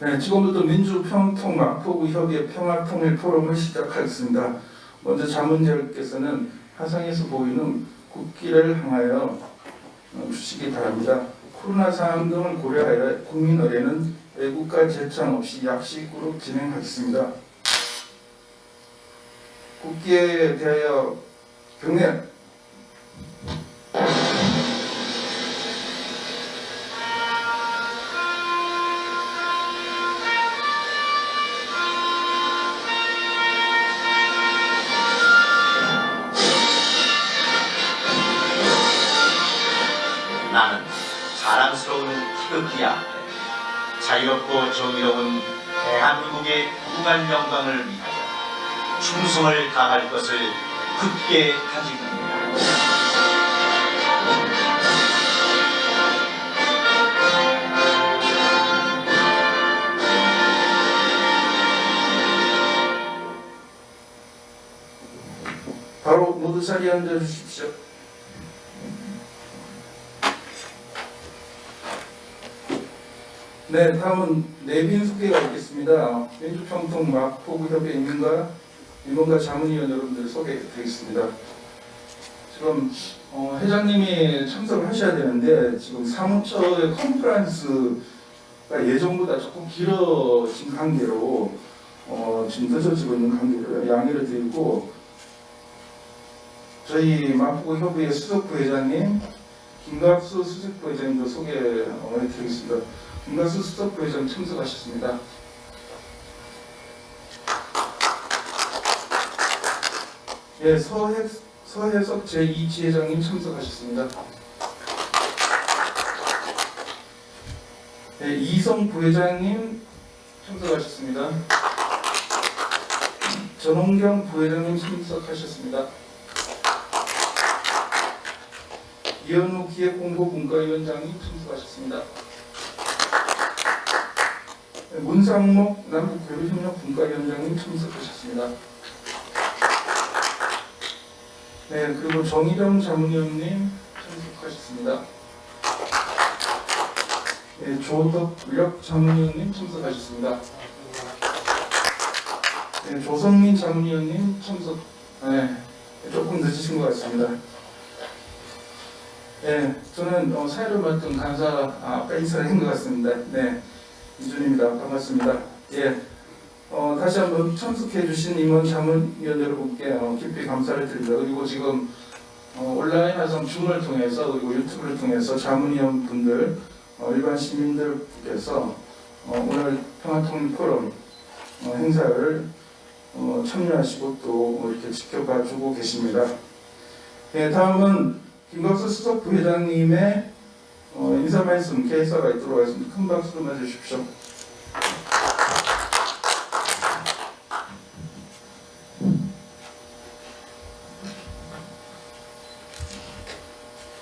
네, 지금부터 민주평통마포구협의회 평화통일 포럼을 시작하겠습니다. 먼저 자문자께서는 화상에서 보이는 국기를 향하여 주시기 바랍니다. 코로나 상황 등을 고려하여 국민의례는 애국가 제창 없이 약식으로 진행하겠습니다. 국기에 대하여 경례. 나는 사랑스러운 태극기 앞에 자유롭고 정의로운 대한민국의 무한 영광을 위하여 충성을 다할 것을 굳게 다짐합니다. 바로 모두 자리에 앉아 주십시오. 네, 다음은 내빈 소개가 있겠습니다. 민주평통마포구협의회 임원과 자문위원 여러분들 소개해드리겠습니다. 지금 회장님이 참석을 하셔야 되는데 지금 사무처의 컨퍼런스가 예정보다 조금 길어진 관계로 지금 늦어지고 있는 관계로 양해를 드리고, 저희 마포구협의회 수석부회장님 김갑수 수석부회장님도 소개해드리겠습니다. 김갑수 수석부회장 참석하셨습니다. 예, 서혜석 제2지회장님 참석하셨습니다. 예, 이성 부회장님 참석하셨습니다. 전홍경 부회장님 참석하셨습니다. 이현우 기획홍보분과위원장님 참석하셨습니다. 문상목 남북교류협력분과위원장님 참석하셨습니다. 네, 그리고 정희령 자문위원님 참석하셨습니다. 네, 조덕력 자문위원님 참석하셨습니다. 네, 조성민 자문위원님 참석. 네, 조금 늦으신 것 같습니다. 네, 저는 사회를 맡은 간사 아까 인사를 한 것 같습니다. 네, 이준입니다. 반갑습니다. 예, 다시 한번 참석해주신 임원 자문위원 여러분께 깊이 감사를 드립니다. 그리고 지금 온라인 화상 줌을 통해서 그리고 유튜브를 통해서 자문위원 분들, 일반 시민들께서 오늘 평화통일 포럼 행사를 참여하시고 또 이렇게 지켜봐주고 계십니다. 예, 다음은 김갑수 수석 부회장님의 인사 말씀 개사가 있도록 하겠습니다. 큰 박수로 맞으십시오.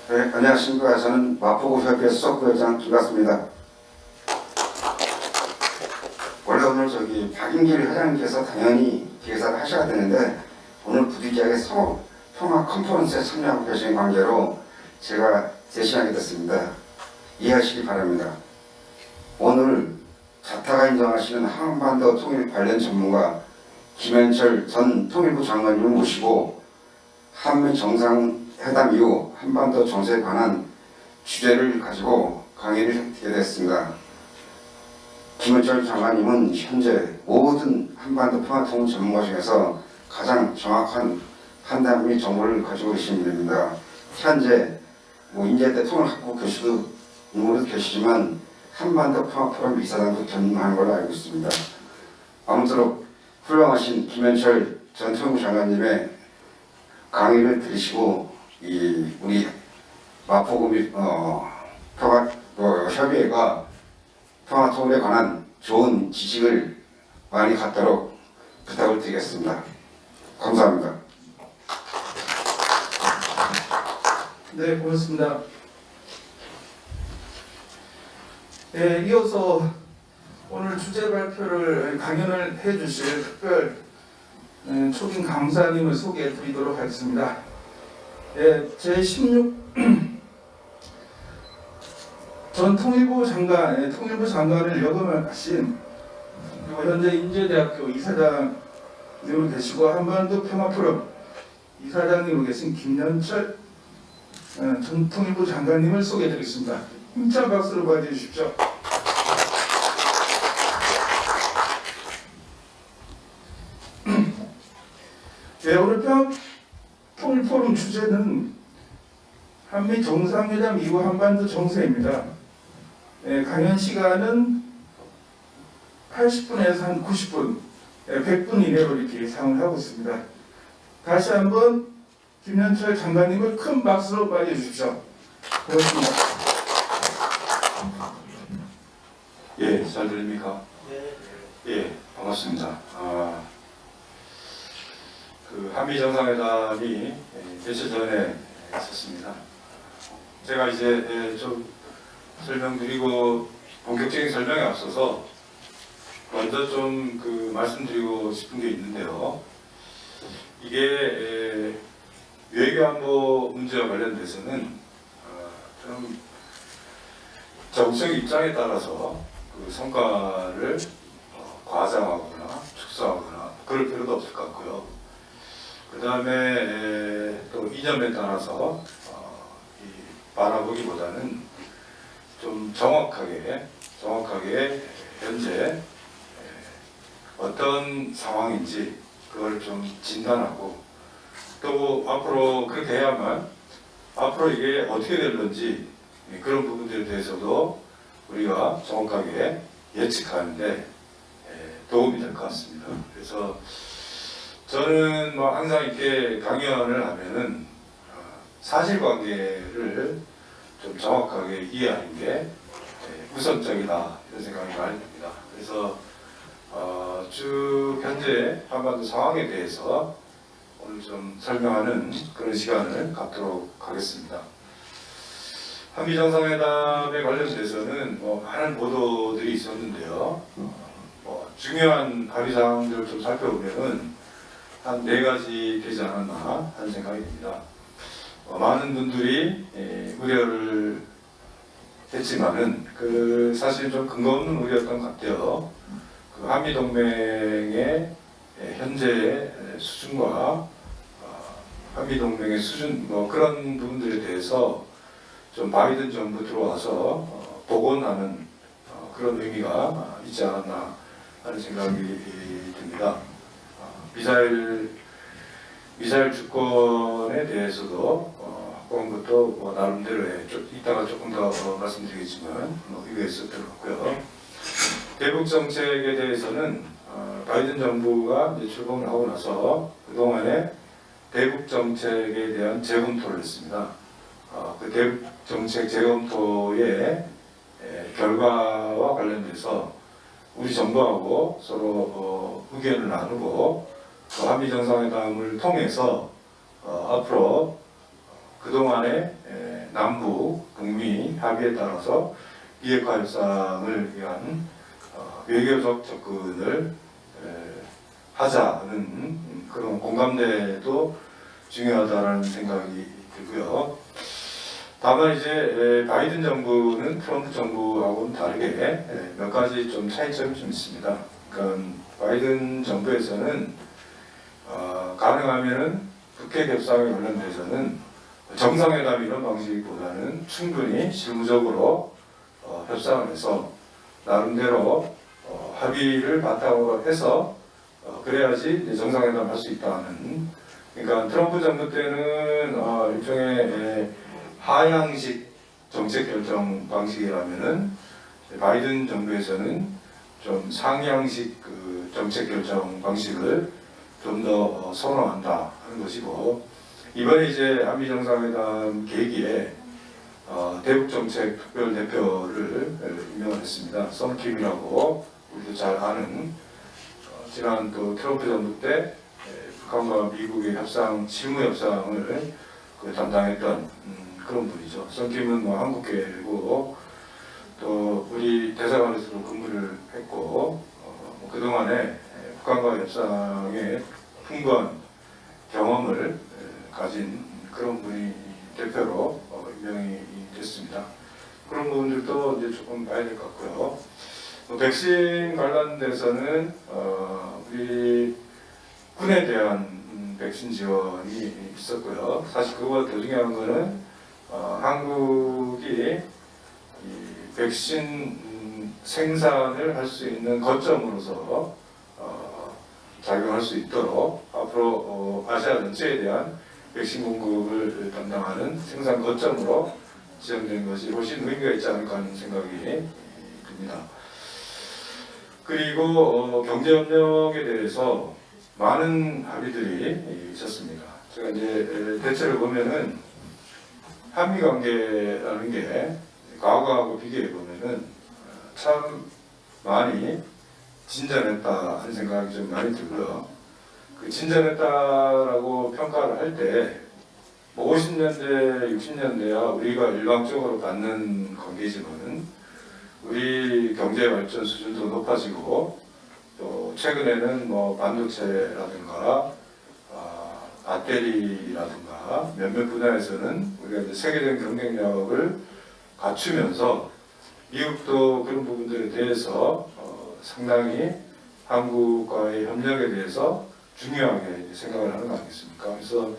네, 안녕하십니까. 저는 마포구협의회 수석부회장 김갑수입니다. 원래 오늘 박인길 회장님께서 당연히 개사를 하셔야 되는데 오늘 부득이하게 평화 컨퍼런스에 참여하고 계신 관계로 제가 대신하게 됐습니다. 이해하시기 바랍니다. 오늘 자타가 인정하시는 한반도 통일 관련 전문가 김현철 전 통일부 장관님을 모시고 한미 정상회담 이후 한반도 정세에 관한 주제를 가지고 강의를 하게 됐습니다. 김현철 장관님은 현재 모든 한반도 평화통일 전문가 중에서 가장 정확한 판단 및 정보를 가지고 계신 분입니다. 현재 인제 대통령 학부 교수도 인물도 계시지만 한반도 평화포럼 이사장도 겸임하는 걸로 알고 있습니다. 아무쪼록 훌륭하신 김현철 전 통일부 장관님의 강의를 들으시고 우리 마포구 협의회가 평화통일에 관한 좋은 지식을 많이 갖도록 부탁을 드리겠습니다. 감사합니다. 네, 고맙습니다. 네, 이어서 오늘 주제 발표를 강연을 해주실 특별 초빙 강사님을 소개해 드리도록 하겠습니다. 제16 전 통일부 장관, 통일부 장관을 역임을 하신 그리고 현재 인제대학교 이사장으로 계시고 한반도 평화포럼 이사장으로 계신 김연철 전 통일부 장관님을 소개해드리겠습니다. 힘찬 박수로 맞이해주십시오. 네, 오늘 통일포럼 주제는 한미 정상회담 이후 한반도 정세입니다. 네, 강연 시간은 80분에서 한 90분, 100분 이내로 이렇게 예상을 하고 있습니다. 다시 한번 김연철 장관님을 큰 박수로 맞이해 주십시오. 고맙습니다. 예, 잘 들립니까? 예, 반갑습니다. 그 한미 정상회담이 며칠 전에 있었습니다. 제가 이제 좀 설명드리고 본격적인 설명에 앞서서 먼저 좀 그 말씀드리고 싶은 게 있는데요. 이게 외교안보 문제와 관련돼서는 좀 적극적인 입장에 따라서 그 성과를 과장하거나 축소하거나 그럴 필요도 없을 것 같고요. 그 다음에 또 이념에 따라서 바라보기보다는 좀 정확하게 현재 어떤 상황인지 그걸 좀 진단하고 또 앞으로 그렇게 해야만 앞으로 이게 어떻게 될런지 그런 부분들에 대해서도 우리가 정확하게 예측하는데 도움이 될 것 같습니다. 그래서 저는 뭐 항상 이렇게 강연을 하면은 사실관계를 좀 정확하게 이해하는 게 우선적이다 이런 생각이 많이 듭니다. 그래서 쭉 현재 한반도 상황에 대해서 오늘 좀 설명하는 그런 시간을 갖도록 하겠습니다. 한미 정상회담에 관련돼서는 많은 보도들이 있었는데요. 중요한 합의 사항들을 좀 살펴보면은 한 4가지 되지 않았나 하는 생각이 듭니다. 많은 분들이 우려를 했지만은 그 사실 좀 근거 없는 우려였던 것 같아요. 그 한미 동맹의 현재 수준과 한미 동맹의 수준 그런 부분들에 대해서 좀 바이든 정부 들어와서 복원하는 그런 의미가 있지 않았나 하는 생각이 듭니다. 미사일 주권에 대해서도 그런 것도 나름대로의 이따가 조금 더 말씀드리겠지만 의미가 있었던 것 같고요. 대북 정책에 대해서는 바이든 정부가 이제 출범을 하고 나서 그동안에 대북 정책에 대한 재검토를 했습니다. 그 대북 정책 재검토의 결과와 관련돼서 우리 정부하고 서로 의견을 나누고 한미 정상회담을 통해서 앞으로 그동안의 남북, 북미 합의에 따라서 비핵화 협상을 위한 외교적 접근을 하자는 그런 공감대도 중요하다는 생각이 들고요. 다만 이제 바이든 정부는 트럼프 정부하고는 다르게 몇 가지 좀 차이점이 좀 있습니다. 그러니까 바이든 정부에서는 가능하면은 북핵 협상에 관련돼서는 정상회담 이런 방식보다는 충분히 실무적으로 협상을 해서 나름대로 합의를 바탕으로 해서 그래야지 이제 정상회담 할 수 있다는. 그러니까 트럼프 정부 때는 일종의 하향식 정책 결정 방식이라면은 바이든 정부에서는 좀 상향식 그 정책 결정 방식을 좀 더 선호한다 하는 것이고, 이번에 이제 한미 정상회담 계기에 대북 정책 특별 대표를 임명을 했습니다. 썬킴이라고 우리도 잘 아는 지난 또 트럼프 정부 때 북한과 미국의 협상, 실무 협상을 담당했던 그런 분이죠. 썬킴은 한국계고 또 우리 대사관에서도 근무를 했고 그동안에 북한과 협상에 풍부한 경험을 가진 그런 분이 대표로 임명이 됐습니다. 그런 부분들도 이제 조금 봐야 될 것 같고요. 백신 관련돼서는 우리 군에 대한 백신 지원이 있었고요. 사실 그거보다 더 중요한 거는 한국이 이 백신 생산을 할 수 있는 거점으로서 작용할 수 있도록 앞으로 아시아 전체에 대한 백신 공급을 담당하는 생산 거점으로 지정된 것이 훨씬 의미가 있지 않을까 하는 생각이 듭니다. 그리고 경제협력에 대해서 많은 합의들이 있었습니다. 제가 이제 대체를 보면은 한미 관계라는 게 과거하고 비교해 보면은 참 많이 진전했다 하는 생각이 좀 많이 들고요. 그 진전했다라고 평가를 할 때 뭐 50년대, 60년대야 우리가 일방적으로 받는 관계지만은 우리 경제 발전 수준도 높아지고 또 최근에는 뭐 반도체라든가 배터리라든가 몇몇 분야에서는 우리가 이제 세계적인 경쟁력을 갖추면서 미국도 그런 부분들에 대해서 상당히 한국과의 협력에 대해서 중요하게 생각을 하는 거 아니겠습니까? 그래서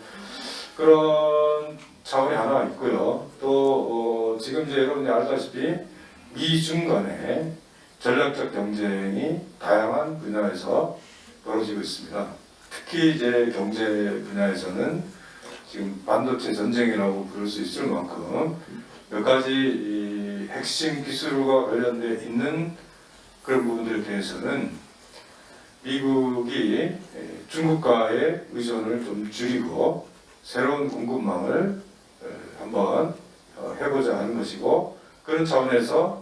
그런 차원이 하나 있고요. 또 지금 이제 여러분이 알다시피 미중 간의 전략적 경쟁이 다양한 분야에서 벌어지고 있습니다. 특히 이제 경제 분야에서는 지금 반도체 전쟁이라고 부를 수 있을 만큼 몇 가지 이 핵심 기술과 관련돼 있는 그런 부분들에 대해서는 미국이 중국과의 의존을 좀 줄이고 새로운 공급망을 한번 해보자 하는 것이고, 그런 차원에서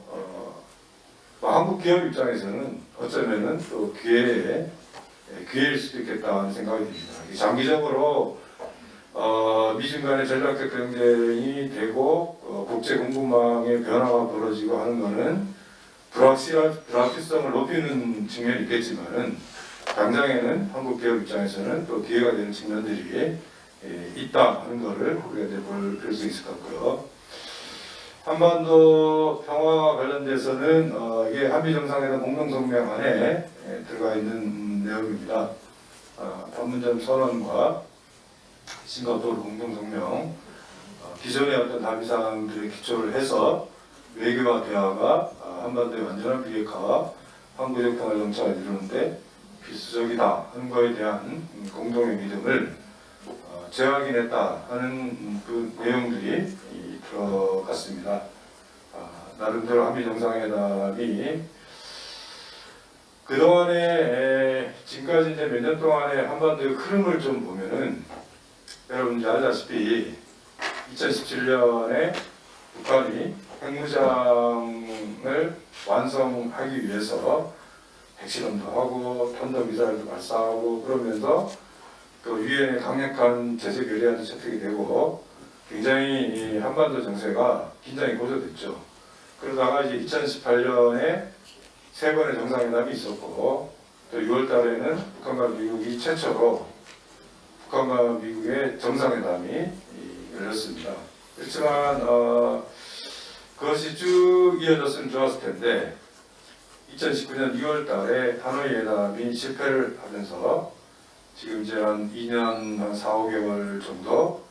한국 기업 입장에서는 어쩌면은 또 기회일 수도 있겠다 하는 생각이 듭니다. 장기적으로 미중 간의 전략적 경쟁이 되고 국제 공급망의 변화가 벌어지고 하는 것은 불확실성을 높이는 측면이 있겠지만은 당장에는 한국 기업 입장에서는 또 기회가 되는 측면들이 있다 하는 것을 우리가 이제 볼 수 있을 것 같고요. 한반도 평화와 관련돼서는 이게 한미 정상회담 공동성명 안에 들어가 있는 내용입니다. 판문점 선언과 싱가포르 공동성명, 기존의 어떤 합의사항들에 기초를 해서 외교와 대화가 한반도의 완전한 비핵화와 항구적 평화 정착을 이루는데 필수적이다 하는 것에 대한 공동의 믿음을 재확인했다 하는 그 내용들이 들어갔습니다. 나름대로 한미 정상회담이 그동안에 지금까지 이제 몇 년 동안의 한반도의 흐름을 좀 보면은 여러분 이제 알다시피 2017년에 북한이 핵무장을 완성하기 위해서 핵실험도 하고 탄도미사일도 발사하고 그러면서 또 유엔의 강력한 제재 결의안도 채택이 되고 굉장히 이 한반도 정세가 긴장이 고조됐죠. 그러다가 이제 2018년에 세 번의 정상회담이 있었고 또 6월 달에는 북한과 미국이 최초로 북한과 미국의 정상회담이 열렸습니다. 그렇지만 그것이 쭉 이어졌으면 좋았을 텐데 2019년 2월 달에 하노이 회담이 실패를 하면서 지금 이제 한 2년 한 4, 5개월 정도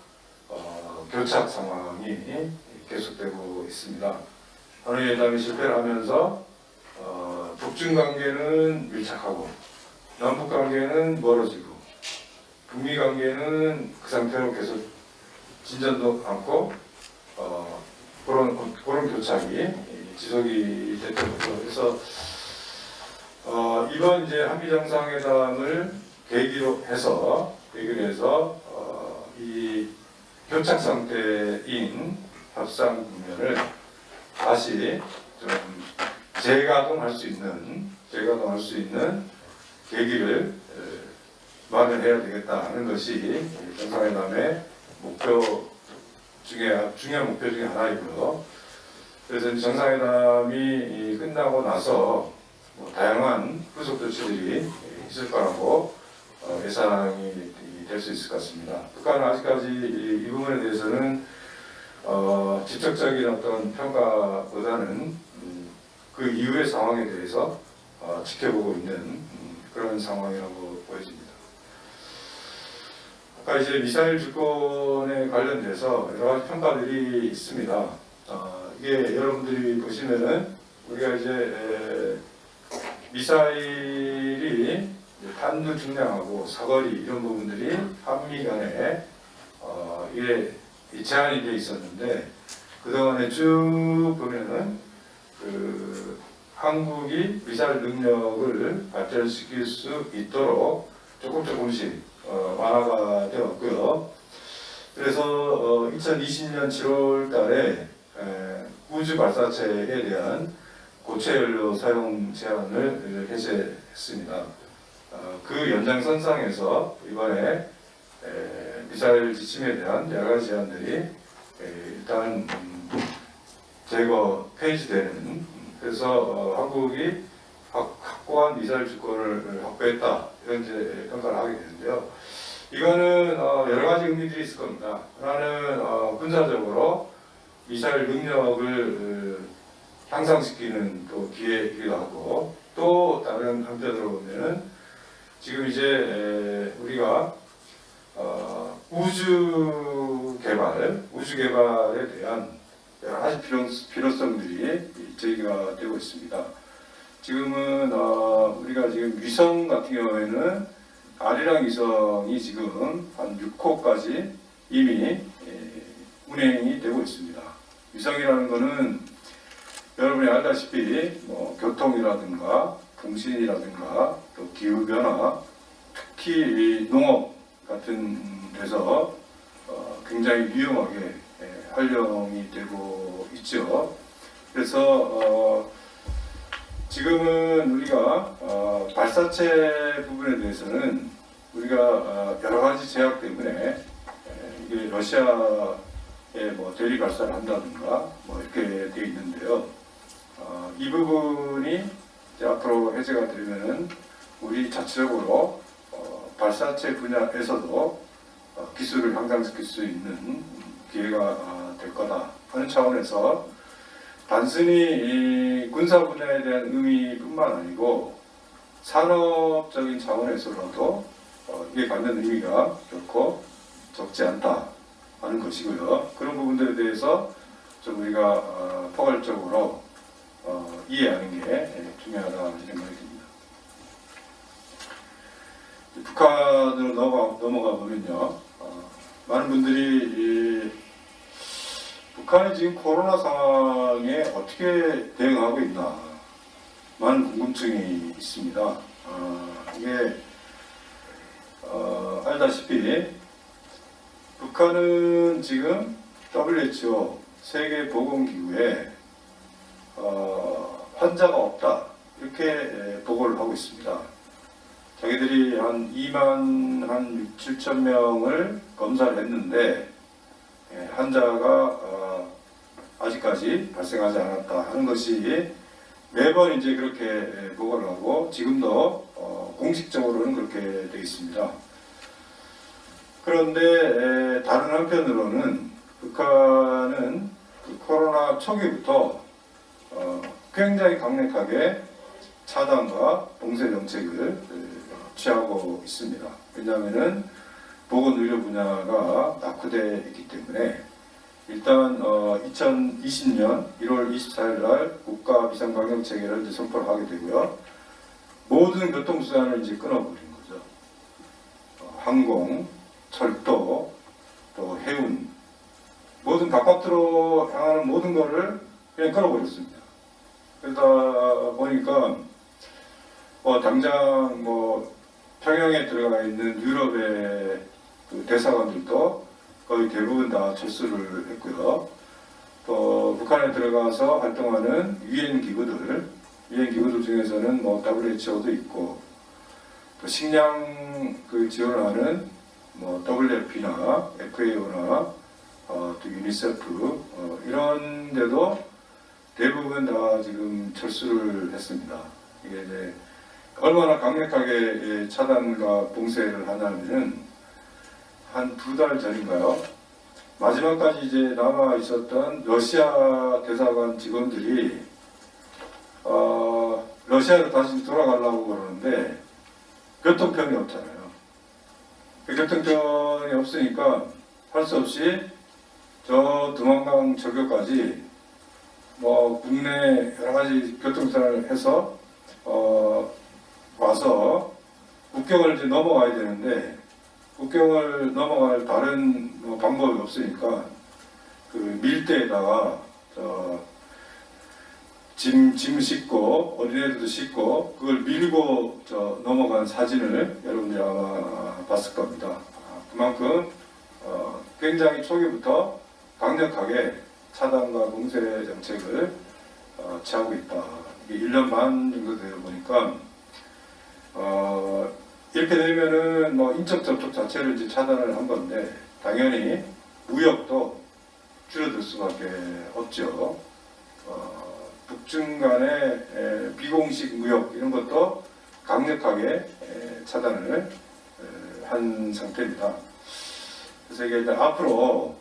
교착 상황이 계속되고 있습니다. 하노이 회담이 실패를 하면서 북중 관계는 밀착하고 남북 관계는 멀어지고 북미 관계는 그 상태로 계속 진전도 않고 그런 교착이 지속이 됐던 거죠. 그래서 이번 이제 한미 정상회담을 계기로 해서 이 교착 상태인 협상 국면을 다시 좀 재가동할 수 있는 계기를 마련해야 되겠다 하는 것이 정상회담의 중요한 목표 중에 하나이고요. 그래서 정상회담이 끝나고 나서 다양한 후속 조치들이 있을 거라고 예상이 될 수 있을 것 같습니다. 북한은 아직까지 이 부분에 대해서는 직접적인 어떤 평가보다는 그 이후의 상황에 대해서 지켜보고 있는 그런 상황이라고 보여집니다. 아까 이제 미사일 주권에 관련돼서 여러 가지 평가들이 있습니다. 이게 여러분들이 보시면은 우리가 이제 미사일이 단도 중량하고 사거리 이런 부분들이 한미 간에 이게 제한이 돼 있었는데 그동안에 쭉 보면은 그 한국이 미사일 능력을 발전시킬 수 있도록 조금씩 완화가 되었고요. 그래서 2020년 7월 달에 우주 발사체에 대한 고체 연료 사용 제한을 해제했습니다. 그 연장선상에서 이번에 미사일 지침에 대한 여러 가지 제한들이 일단 제거 폐지되는 그래서 한국이 확고한 미사일 주권을 확보했다 이런 이제 평가를 하게 되는데요. 이거는 여러 가지 의미들이 있을 겁니다. 하나는 군사적으로 미사일 능력을 향상시키는 또 기회이기도 하고 또 다른 한편으로 보면은 지금 이제 우리가 우주 개발에 대한 여러 가지 필요성들이 제기가 되고 있습니다. 지금은 우리가 지금 위성 같은 경우에는 아리랑 위성이 지금 한 6호까지 이미 운행이 되고 있습니다. 위성이라는 것은 여러분이 알다시피 뭐 교통이라든가 통신이라든가 또 기후 변화, 특히 농업 같은 데서 굉장히 유용하게 활용이 되고 있죠. 그래서 지금은 우리가 발사체 부분에 대해서는 우리가 여러 가지 제약 때문에 이게 러시아에 뭐 대리 발사를 한다든가 뭐 이렇게 되어 있는데요. 이 부분이 이제 앞으로 해제가 되면은 우리 자체적으로 발사체 분야에서도 기술을 향상시킬 수 있는 기회가 될 거다 하는 차원에서 단순히 이 군사 분야에 대한 의미뿐만 아니고 산업적인 차원에서라도 이게 갖는 의미가 결코 적지 않다 하는 것이고요. 그런 부분들에 대해서 좀 우리가 포괄적으로 이해하는 게 중요하다는 생각이 듭니다. 북한으로 넘어가 보면요. 많은 분들이 북한이 지금 코로나 상황에 어떻게 대응하고 있나 많은 궁금증이 있습니다. 이게 알다시피 북한은 지금 WHO 세계보건기구에 환자가 없다 이렇게 보고를 하고 있습니다. 자기들이 한 2만 한 6, 7천 명을 검사를 했는데 환자가 아직까지 발생하지 않았다 하는 것이 매번 이제 그렇게 보고를 하고 지금도 공식적으로는 그렇게 되어 있습니다. 그런데 다른 한편으로는 북한은 그 코로나 초기부터 굉장히 강력하게 차단과 봉쇄 정책을 취하고 있습니다. 왜냐하면은 보건의료 분야가 낙후되어 있기 때문에 일단 2020년 1월 24일 날 국가 비상방역 체계를 이제 선포를 하게 되고요. 모든 교통수단을 이제 끊어버린 거죠. 항공, 철도, 또 해운, 모든 바깥으로 향하는 모든 거를 그냥 끊어버렸습니다. 그러다 보니까 당장 평양에 들어가 있는 유럽의 그 대사관들도 거의 대부분 다 철수를 했고요. 또 북한에 들어가서 활동하는 유엔 기구들 중에서는 WHO도 있고 또 식량 지원하는 WFP나 FAO나 또 유니세프 이런 데도 대부분 다 지금 철수를 했습니다. 이게 이제 얼마나 강력하게 차단과 봉쇄를 하냐면은 한 2달 전인가요? 마지막까지 이제 남아 있었던 러시아 대사관 직원들이 러시아로 다시 돌아가려고 그러는데 교통편이 없잖아요. 그 교통편이 없으니까 할 수 없이 저 두만강 절교까지 뭐 국내 여러 가지 교통편을 해서 와서 국경을 이제 넘어가야 되는데 국경을 넘어갈 다른 뭐 방법이 없으니까 그 밀대에다가 짐 싣고 어린애들도 싣고 그걸 밀고 넘어간 사진을 여러분들이 아마 봤을 겁니다. 그만큼 굉장히 초기부터 강력하게 차단과 공세 정책을 취하고 있다. 이게 1년 반 정도 되다 보니까 이렇게 되면은 뭐 인적 접촉 자체를 이제 차단을 한 건데 당연히 무역도 줄어들 수밖에 없죠. 북중 간의 비공식 무역 이런 것도 강력하게 차단을 한 상태입니다. 그래서 이게 이제 앞으로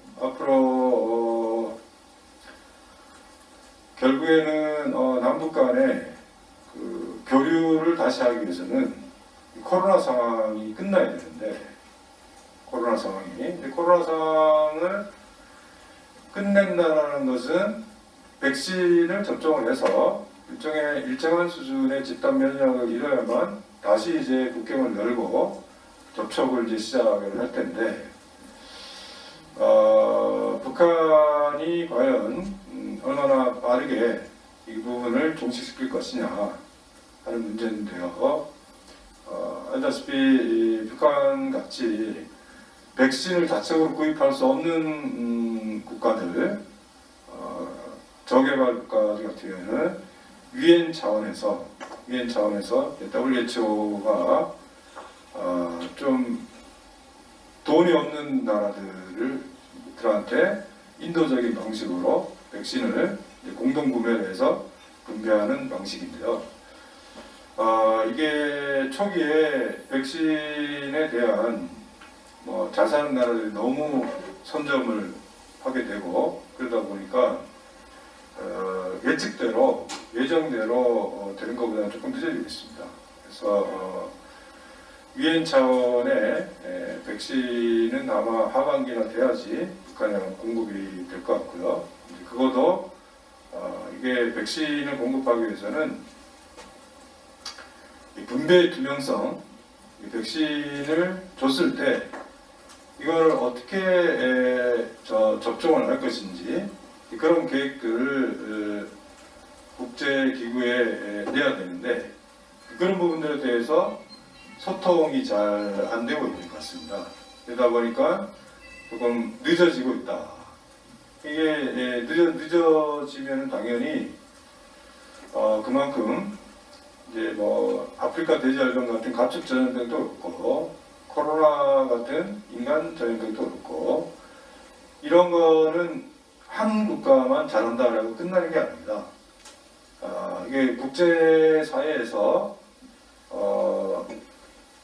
결국에는 남북 간의 그 교류를 다시 하기 위해서는 코로나 상황이 끝나야 되는데 코로나 상황을 끝낸다는 것은 백신을 접종을 해서 일정한 수준의 집단 면역을 이뤄야만 다시 이제 국경을 열고 접촉을 이제 시작을 할 텐데 북한이 과연 얼마나 빠르게 이 부분을 종식시킬 것이냐 하는 문제인데요. 알다시피 북한 같이 백신을 자체적으로 구입할 수 없는 국가들, 저개발 국가들 같은 경우에는 유엔 차원에서 WHO가 좀 돈이 없는 나라들한테 인도적인 방식으로 백신을 공동 구매를 해서 분배하는 방식인데요. 이게 초기에 백신에 대한 잘 사는 나라들이 너무 선점을 하게 되고 그러다 보니까 예정대로 되는 것보다는 조금 늦어지고 있습니다. 그래서 유엔 차원의 백신은 아마 하반기나 돼야지 북한에 공급이 될 것 같고요. 그것도 이게 백신을 공급하기 위해서는 이 분배의 투명성, 이 백신을 줬을 때 이걸 어떻게 접종을 할 것인지 그런 계획들을 국제기구에 내야 되는데 그런 부분들에 대해서 소통이 잘 안 되고 있는 것 같습니다. 그러다 보니까 조금 늦어지고 있다. 이게 늦어지면 당연히 그만큼 이제 뭐 아프리카 돼지열병 같은 가축 전염병도 그렇고 코로나 같은 인간 전염병도 그렇고 이런 거는 한 국가만 잘한다라고 끝나는 게 아닙니다. 이게 국제사회에서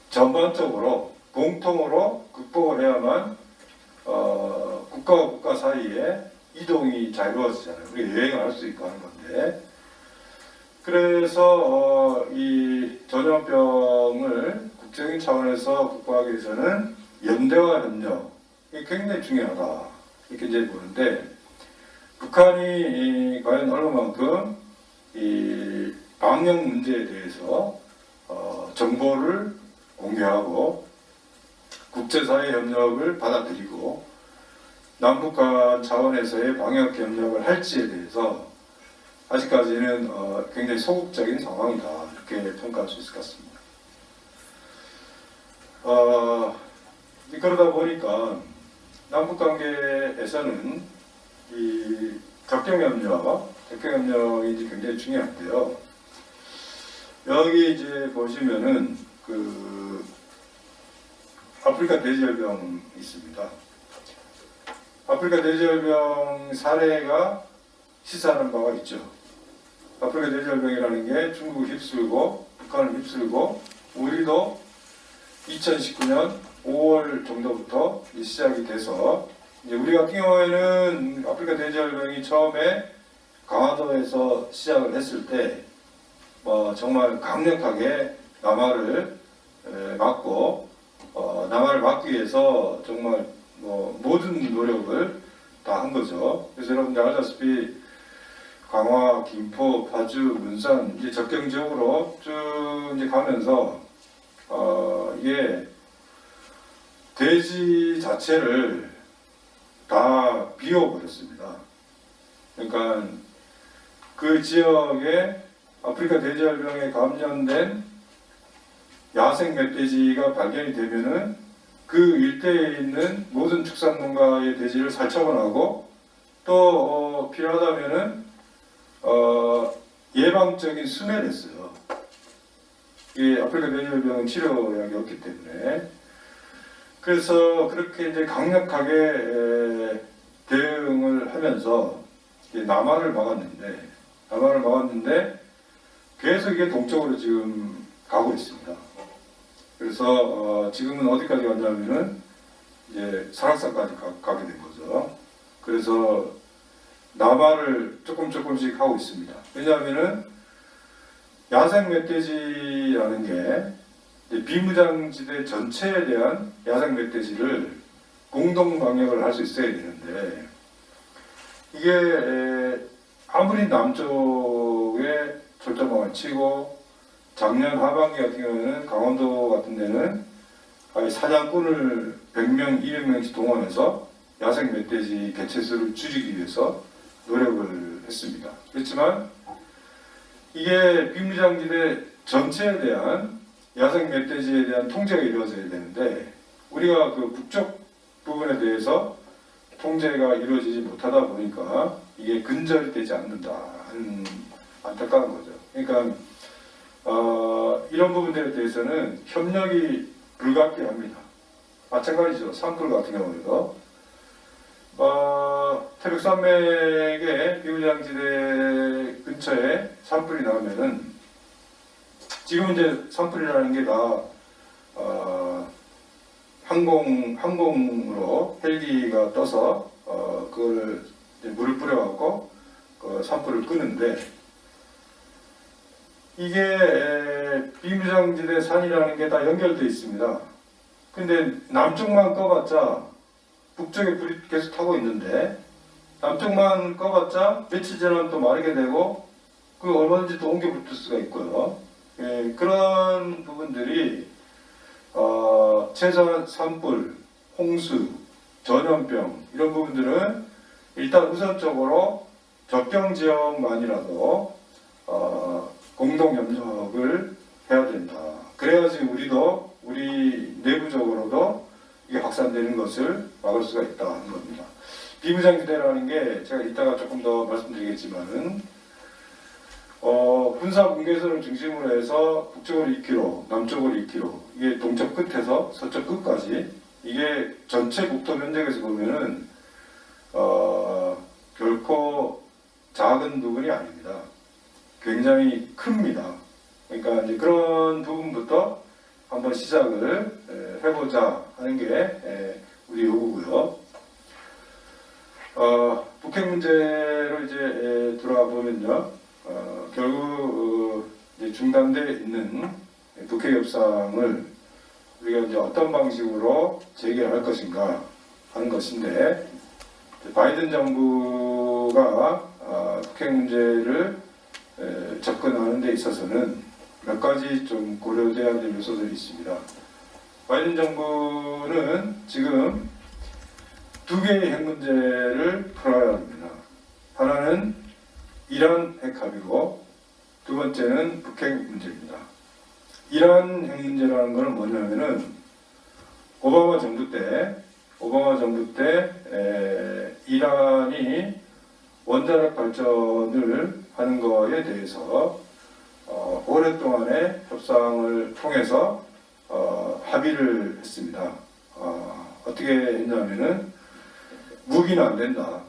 전반적으로 공통으로 극복을 해야만 국가와 국가 사이에 이동이 자유로워지잖아요. 우리가 여행을 할 수 있고 하는 건데 그래서 이 전염병을 국제적인 차원에서 극복하기 위해서는 연대와 협력 이게 굉장히 중요하다 이렇게 이제 보는데 북한이 과연 얼마만큼 이 방역 문제에 대해서 정보를 공개하고 국제사회 협력을 받아들이고 남북 간 차원에서의 방역 협력을 할지에 대해서 아직까지는 굉장히 소극적인 상황이다 이렇게 평가할 수 있을 것 같습니다. 그러다 보니까 남북 관계에서는 이 격경협력이 이제 굉장히 중요한데요. 여기 이제 보시면은 그 아프리카 돼지열병 있습니다. 아프리카 돼지열병 사례가 시사하는 바가 있죠. 아프리카 돼지열병이라는 게 중국을 휩쓸고 북한을 휩쓸고 우리도 2019년 5월 정도부터 시작이 돼서 이제 우리 같은 경우에는 아프리카 돼지열병이 처음에 강화도에서 시작을 했을 때 정말 강력하게 남하를 막고 남하를 막기 위해서 정말 모든 노력을 다 한 거죠. 그래서 여러분들 알다시피 강화, 김포, 파주, 문산 이제 접경 지역으로 쭉 이제 가면서 이게 돼지 자체를 다 비워버렸습니다. 그러니까 그 지역에 아프리카 돼지열병에 감염된 야생 멧돼지가 발견이 되면은 그 일대에 있는 모든 축산농가의 돼지를 살처분하고 또 필요하다면은 예방적인 수매를 했어요. 이 아프리카 돼지열병은 치료약이 없기 때문에. 그래서 그렇게 이제 강력하게 대응을 하면서 남하를 막았는데 계속 이게 동쪽으로 지금 가고 있습니다. 그래서 지금은 어디까지 갔냐면은 이제 설악산까지 가게 된 거죠. 그래서 남하를 조금씩 하고 있습니다. 왜냐하면은 야생 멧돼지라는 게 비무장지대 전체에 대한 야생 멧돼지를 공동 방역을 할 수 있어야 되는데 이게 아무리 남쪽에 철도망을 치고 작년 하반기 같은 경우에는 강원도 같은 데는 사냥꾼을 100명, 200명씩 동원해서 야생 멧돼지 개체수를 줄이기 위해서 노력을 했습니다. 그렇지만 이게 비무장지대 전체에 대한 야생 멧돼지에 대한 통제가 이루어져야 되는데 우리가 그 북쪽 부분에 대해서 통제가 이루어지지 못하다 보니까 이게 근절이 되지 않는다 하는 안타까운 거죠. 그러니까 이런 부분들에 대해서는 협력이 불가피합니다. 마찬가지죠. 산불 같은 경우에도 태백산맥의 비무장지대 근처에 산불이 나면은 지금 이제 산불이라는 게 다 항공으로 헬기가 떠서 그걸 이제 물을 뿌려갖고 그 산불을 끄는데 이게 비무장지대 산이라는 게 다 연결되어 있습니다. 근데 남쪽만 꺼봤자 북쪽에 불이 계속 타고 있는데 남쪽만 꺼봤자 며칠 지나면 또 마르게 되고 그 얼마든지 또 옮겨 붙을 수가 있고요. 그런 부분들이 최소한 산불, 홍수, 전염병 이런 부분들은 일단 우선적으로 접경 지역만이라도 공동 협력을 해야 된다. 그래야지 우리 내부적으로도 이게 확산되는 것을 막을 수가 있다 하는 겁니다. 비무장지대라는 게 제가 이따가 조금 더 말씀드리겠지만은 군사 분계선을 중심으로 해서 북쪽으로 2km, 남쪽으로 2km, 이게 동쪽 끝에서 서쪽 끝까지 이게 전체 국토 면적에서 보면은 결코 작은 부분이 아닙니다. 굉장히 큽니다. 그러니까 이제 그런 부분부터 한번 시작을 해보자 하는 게 우리 요구고요. 북핵 문제로 이제 들어와 보면요, 결국 이제 중단돼 있는 북핵 협상을 우리가 이제 어떤 방식으로 재개할 것인가 하는 것인데, 바이든 정부가 북핵 문제를 접근하는 데 있어서는 몇 가지 좀 고려돼야 될 요소들이 있습니다. 바이든 정부는 지금 두 개의 핵 문제를 풀어야 합니다. 하나는 이란 핵 합의고 두 번째는 북핵 문제입니다. 이란 핵 문제라는 것은 뭐냐면은 오바마 정부 때 이란이 원자력 발전을 하는 거에 대해서 오랫동안의 협상을 통해서 합의를 했습니다. 어떻게 했냐면은 무기는 안 된다.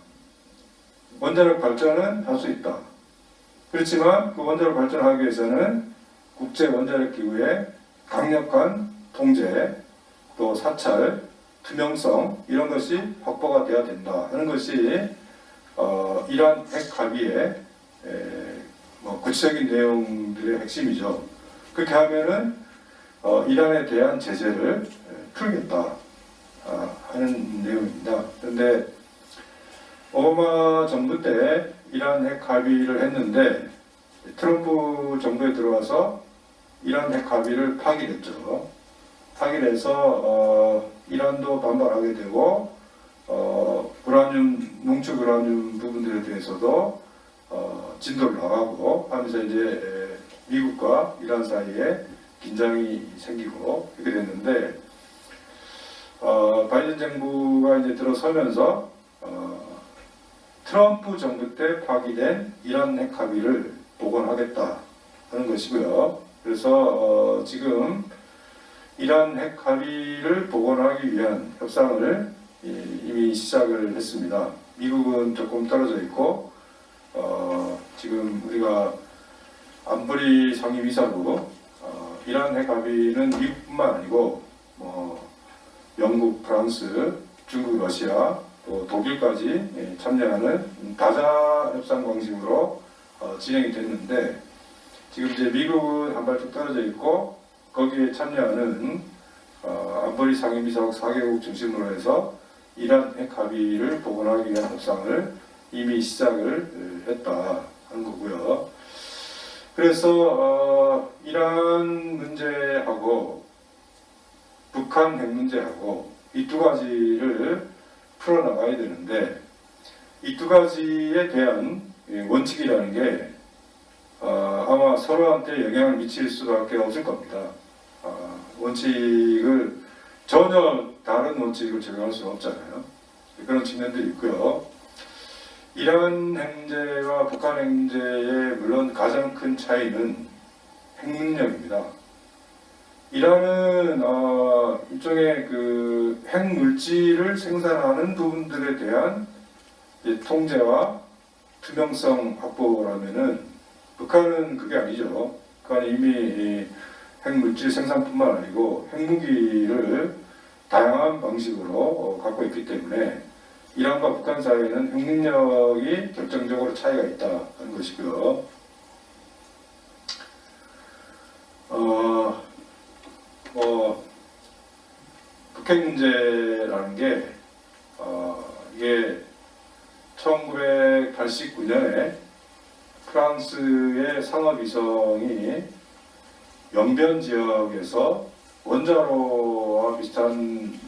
원자력 발전은 할 수 있다. 그렇지만 그 원자력 발전하기 위해서는 국제 원자력 기구의 강력한 통제, 또 사찰, 투명성 이런 것이 확보가 돼야 된다 하는 것이 이란 핵 합의의 구체적인 내용들의 핵심이죠. 그렇게 하면은 이란에 대한 제재를 풀겠다 하는 내용입니다. 그런데 오바마 정부 때 이란 핵 합의를 했는데 트럼프 정부에 들어와서 이란 핵 합의를 파기했죠. 파기해서 이란도 반발하게 되고 농축 우라늄 부분들에 대해서도 진도를 나가고 하면서 이제 미국과 이란 사이에 긴장이 생기고 이렇게 됐는데 바이든 정부가 이제 들어서면서 트럼프 정부 때 파기된 이란 핵 합의를 복원하겠다 하는 것이고요. 그래서 지금 이란 핵 합의를 복원하기 위한 협상을 이미 시작을 했습니다. 미국은 조금 떨어져 있고 지금 우리가 안보리 상임이사로 이란 핵 합의는 미국뿐만 아니고 영국, 프랑스, 중국, 러시아, 또 독일까지 참여하는 다자 협상 방식으로 진행이 됐는데 지금 이제 미국은 한 발짝 떨어져 있고 거기에 참여하는 안보리 상임이사국 4개국 중심으로 해서 이란 핵 합의를 복원하기 위한 협상을 이미 시작을 했다 하는 거고요. 그래서 이란 문제하고 북한 핵 문제하고 이 두 가지를 풀어나가야 되는데 이 두 가지에 대한 원칙이라는 게 아마 서로한테 영향을 미칠 수밖에 없을 겁니다. 원칙을 전혀 다른 원칙을 적용할 수는 없잖아요. 그런 측면들이 있고요. 이란 핵 문제와 북한 핵 문제의 물론 가장 큰 차이는 핵 능력입니다. 이란은 일종의 그 핵 물질을 생산하는 부분들에 대한 통제와 투명성 확보라면은 북한은 그게 아니죠. 북한은 이미 핵 물질 생산뿐만 아니고 핵무기를 다양한 방식으로 갖고 있기 때문에 이란과 북한 사이에는 핵 능력이 결정적으로 차이가 있다는 것이고요. 북핵 문제라는 게 이게 1989년에 프랑스의 상업위성이 영변 지역에서 원자로와 비슷한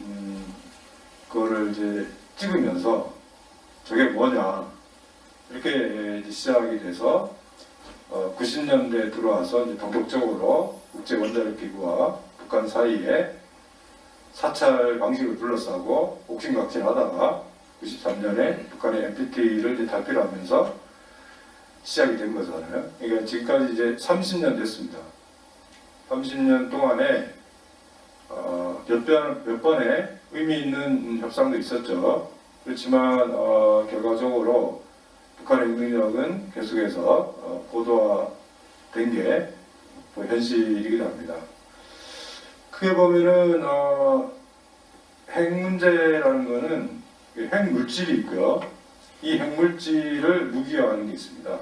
거를 이제 찍으면서 저게 뭐냐 이렇게 이제 시작이 돼서 90년대에 들어와서 이제 본격적으로 국제 원자력 기구와 북한 사이에 사찰 방식을 둘러싸고 옥신각신하다가 93년에 북한의 NPT를 이제 탈피하면서 시작이 된 거잖아요. 그러니까 지금까지 이제 30년 됐습니다. 30년 동안에 몇 번의 의미 있는 협상도 있었죠. 그렇지만 결과적으로 북한의 능력은 계속해서 고도화된 게 현실이기도 합니다. 크게 보면은 핵 문제라는 거는 핵 물질이 있고요. 이 핵 물질을 무기화하는 게 있습니다.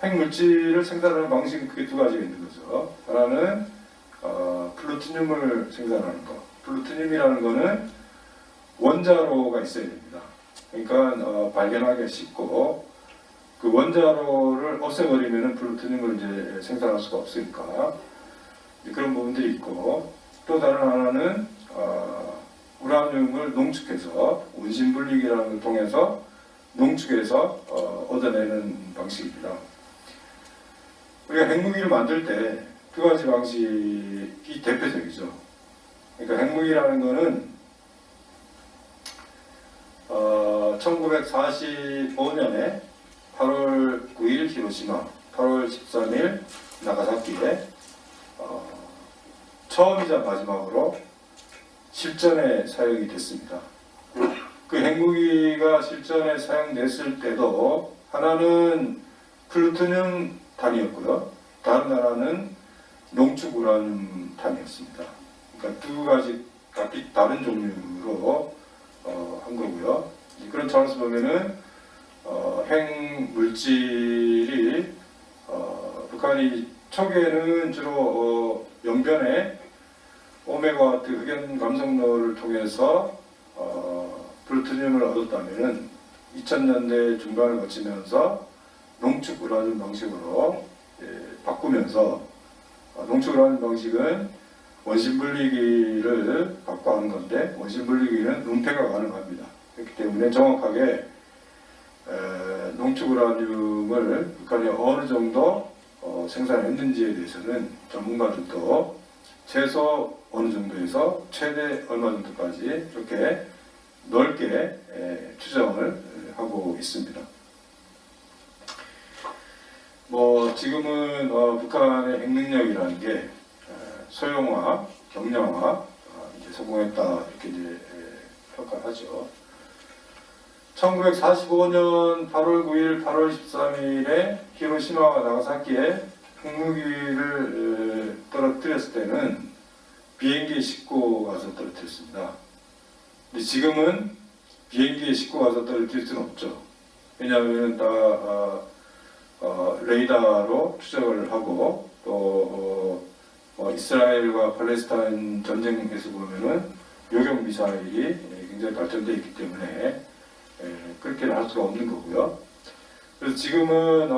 핵 물질을 생산하는 방식은 크게 두 가지가 있는 거죠. 하나는 플루토늄을 생산하는 거. 플루토늄이라는 거는 원자로가 있어야 됩니다. 그러니까 발견하기가 쉽고 그 원자로를 없애버리면 플루토늄을 이제 생산할 수가 없으니까 그런 부분들이 있고 또 다른 하나는 우라늄을 농축해서 원심분리기라는 걸 통해서 농축해서 얻어내는 방식입니다. 우리가 핵무기를 만들 때 두 가지 방식이 대표적이죠. 그러니까 핵무기라는 거는 1945년에 8월 9일 히로시마, 8월 13일 나가사키에 처음이자 마지막으로 실전에 사용이 됐습니다. 그 핵무기가 실전에 사용됐을 때도 하나는 플루토늄 탄이었고요. 다른 하나는 농축 우라늄 탄이었습니다. 그러니까 두 가지 각기 다른 종류로 한 거고요. 그런 차원에서 보면은 핵 물질이 북한이 초기에는 주로 영변에 오메가 흑연 감성로를 통해서 플루토늄을 얻었다면은 2000년대 중반을 거치면서 농축 우라늄 방식으로 바꾸면서 농축 우라늄 방식은 원심 분리기를 갖고 하는 건데 원심 분리기는 은폐가 가능합니다. 그렇기 때문에 정확하게 농축 우라늄을 북한이 어느 정도 생산했는지에 대해서는 전문가들도 최소 어느 정도에서 최대 얼마 정도까지 이렇게 넓게 추정을 하고 있습니다. 뭐 지금은 북한의 핵 능력이라는 게 소형화, 경량화 이제 성공했다 이렇게 이제 평가하죠. 1945년 8월 9일, 8월 13일에 히로시마와 나가사키에 핵무기를 떨어뜨렸을 때는 비행기에 싣고 가서 떨어뜨렸습니다. 근데 지금은 비행기에 싣고 가서 떨어뜨릴 수는 없죠. 왜냐하면 다 레이더로 추적을 하고 또 이스라엘과 팔레스타인 전쟁에서 보면은 요격 미사일이 굉장히 발전되어 있기 때문에 그렇게는 할 수가 없는 거고요. 그래서 지금은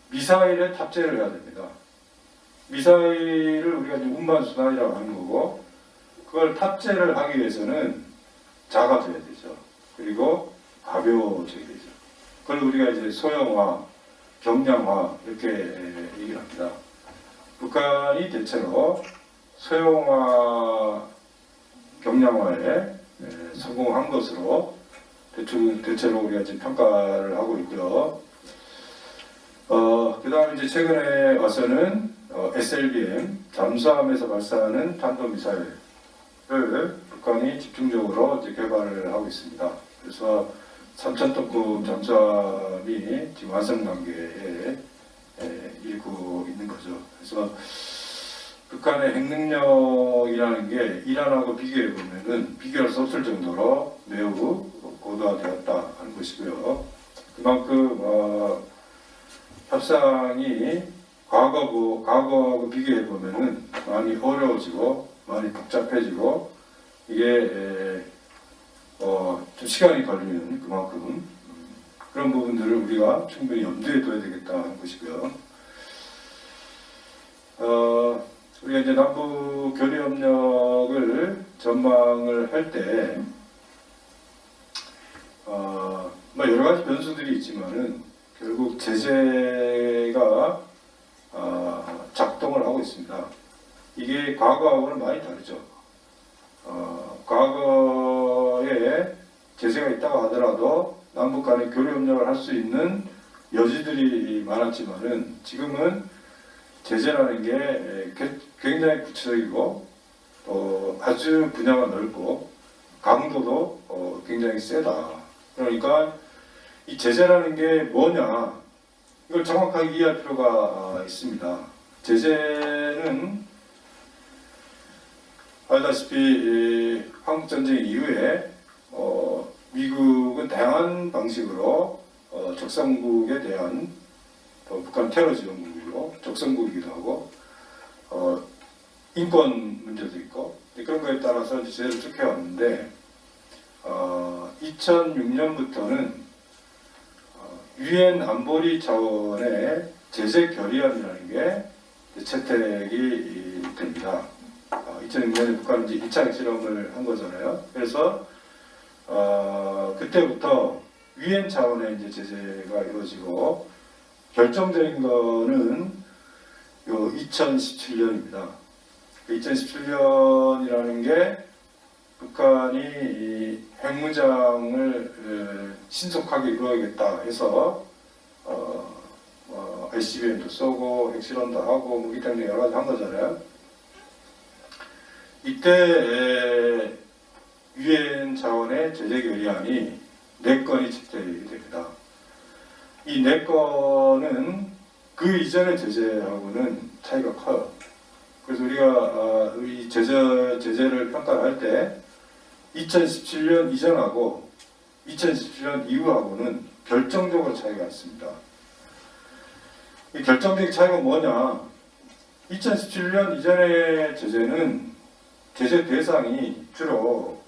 미사일에 탑재를 해야 됩니다. 미사일을 우리가 이제 운반수단이라고 하는 거고 그걸 탑재를 하기 위해서는 작아져야 되죠. 그리고 가벼워져야 되죠. 그걸 우리가 이제 소형화, 경량화 이렇게 얘기를 합니다. 북한이 대체로 소형화, 경량화에 성공한 것으로 대체로 우리가 지금 평가를 하고 있고요. 그 다음에 이제 최근에 와서는 SLBM, 잠수함에서 발사하는 탄도미사일을 북한이 집중적으로 이제 개발을 하고 있습니다. 그래서 3,000톤급 잠수함이 지금 완성 단계에 이르고 있는 거죠. 그래서 북한의 핵 능력이라는 게 이란하고 비교해 보면은 비교할 수 없을 정도로 매우 고도화되었다 하는 것이고요. 그만큼 협상이 과거하고 비교해 보면은 많이 어려워지고 많이 복잡해지고 이게 좀 시간이 걸리는 그만큼 그런 부분들을 우리가 충분히 염두에 둬야 되겠다 하는 것이고요. 우리가 이제 남북 교류 협력을 전망을 할 때 뭐 여러 가지 변수들이 있지만은 결국 제재가 작동을 하고 있습니다. 이게 과거하고는 많이 다르죠. 과거에 제재가 있다고 하더라도 남북 간의 교류 협력을 할 수 있는 여지들이 많았지만은 지금은 제재라는 게 굉장히 구체적이고 또 아주 분야가 넓고 강도도 굉장히 세다. 그러니까 이 제재라는 게 뭐냐 이걸 정확하게 이해할 필요가 있습니다. 제재는 알다시피 한국전쟁 이후에 미국은 다양한 방식으로 적성국에 대한 북한 테러 지원국이고 적성국이기도 하고 인권 문제도 있고 그런 거에 따라서 이제 제재를 쭉 해왔는데 2006년부터는 유엔 안보리 차원의 제재 결의안이라는 게 채택이 됩니다. 2006년에 북한은 이제 2차 핵실험을 한 거잖아요. 그래서 그때부터 유엔 차원의 이제 제재가 이루어지고 결정적인 거는 요 2017년입니다. 2017년이라는 게 북한이 이 핵무장을 신속하게 이루어야겠다 해서 ICBM도 쏘고 핵실험도 하고 무기 등등 여러 가지 한 거잖아요. 이때 유엔 차원의 제재 결의안이 4건이 채택이 됩니다. 이 4건은 그 이전의 제재하고는 차이가 커요. 그래서 우리가 이 제재를 평가할 때 2017년 이전하고 2017년 이후하고는 결정적으로 차이가 있습니다. 이 결정적인 차이가 뭐냐? 2017년 이전의 제재는 제재 대상이 주로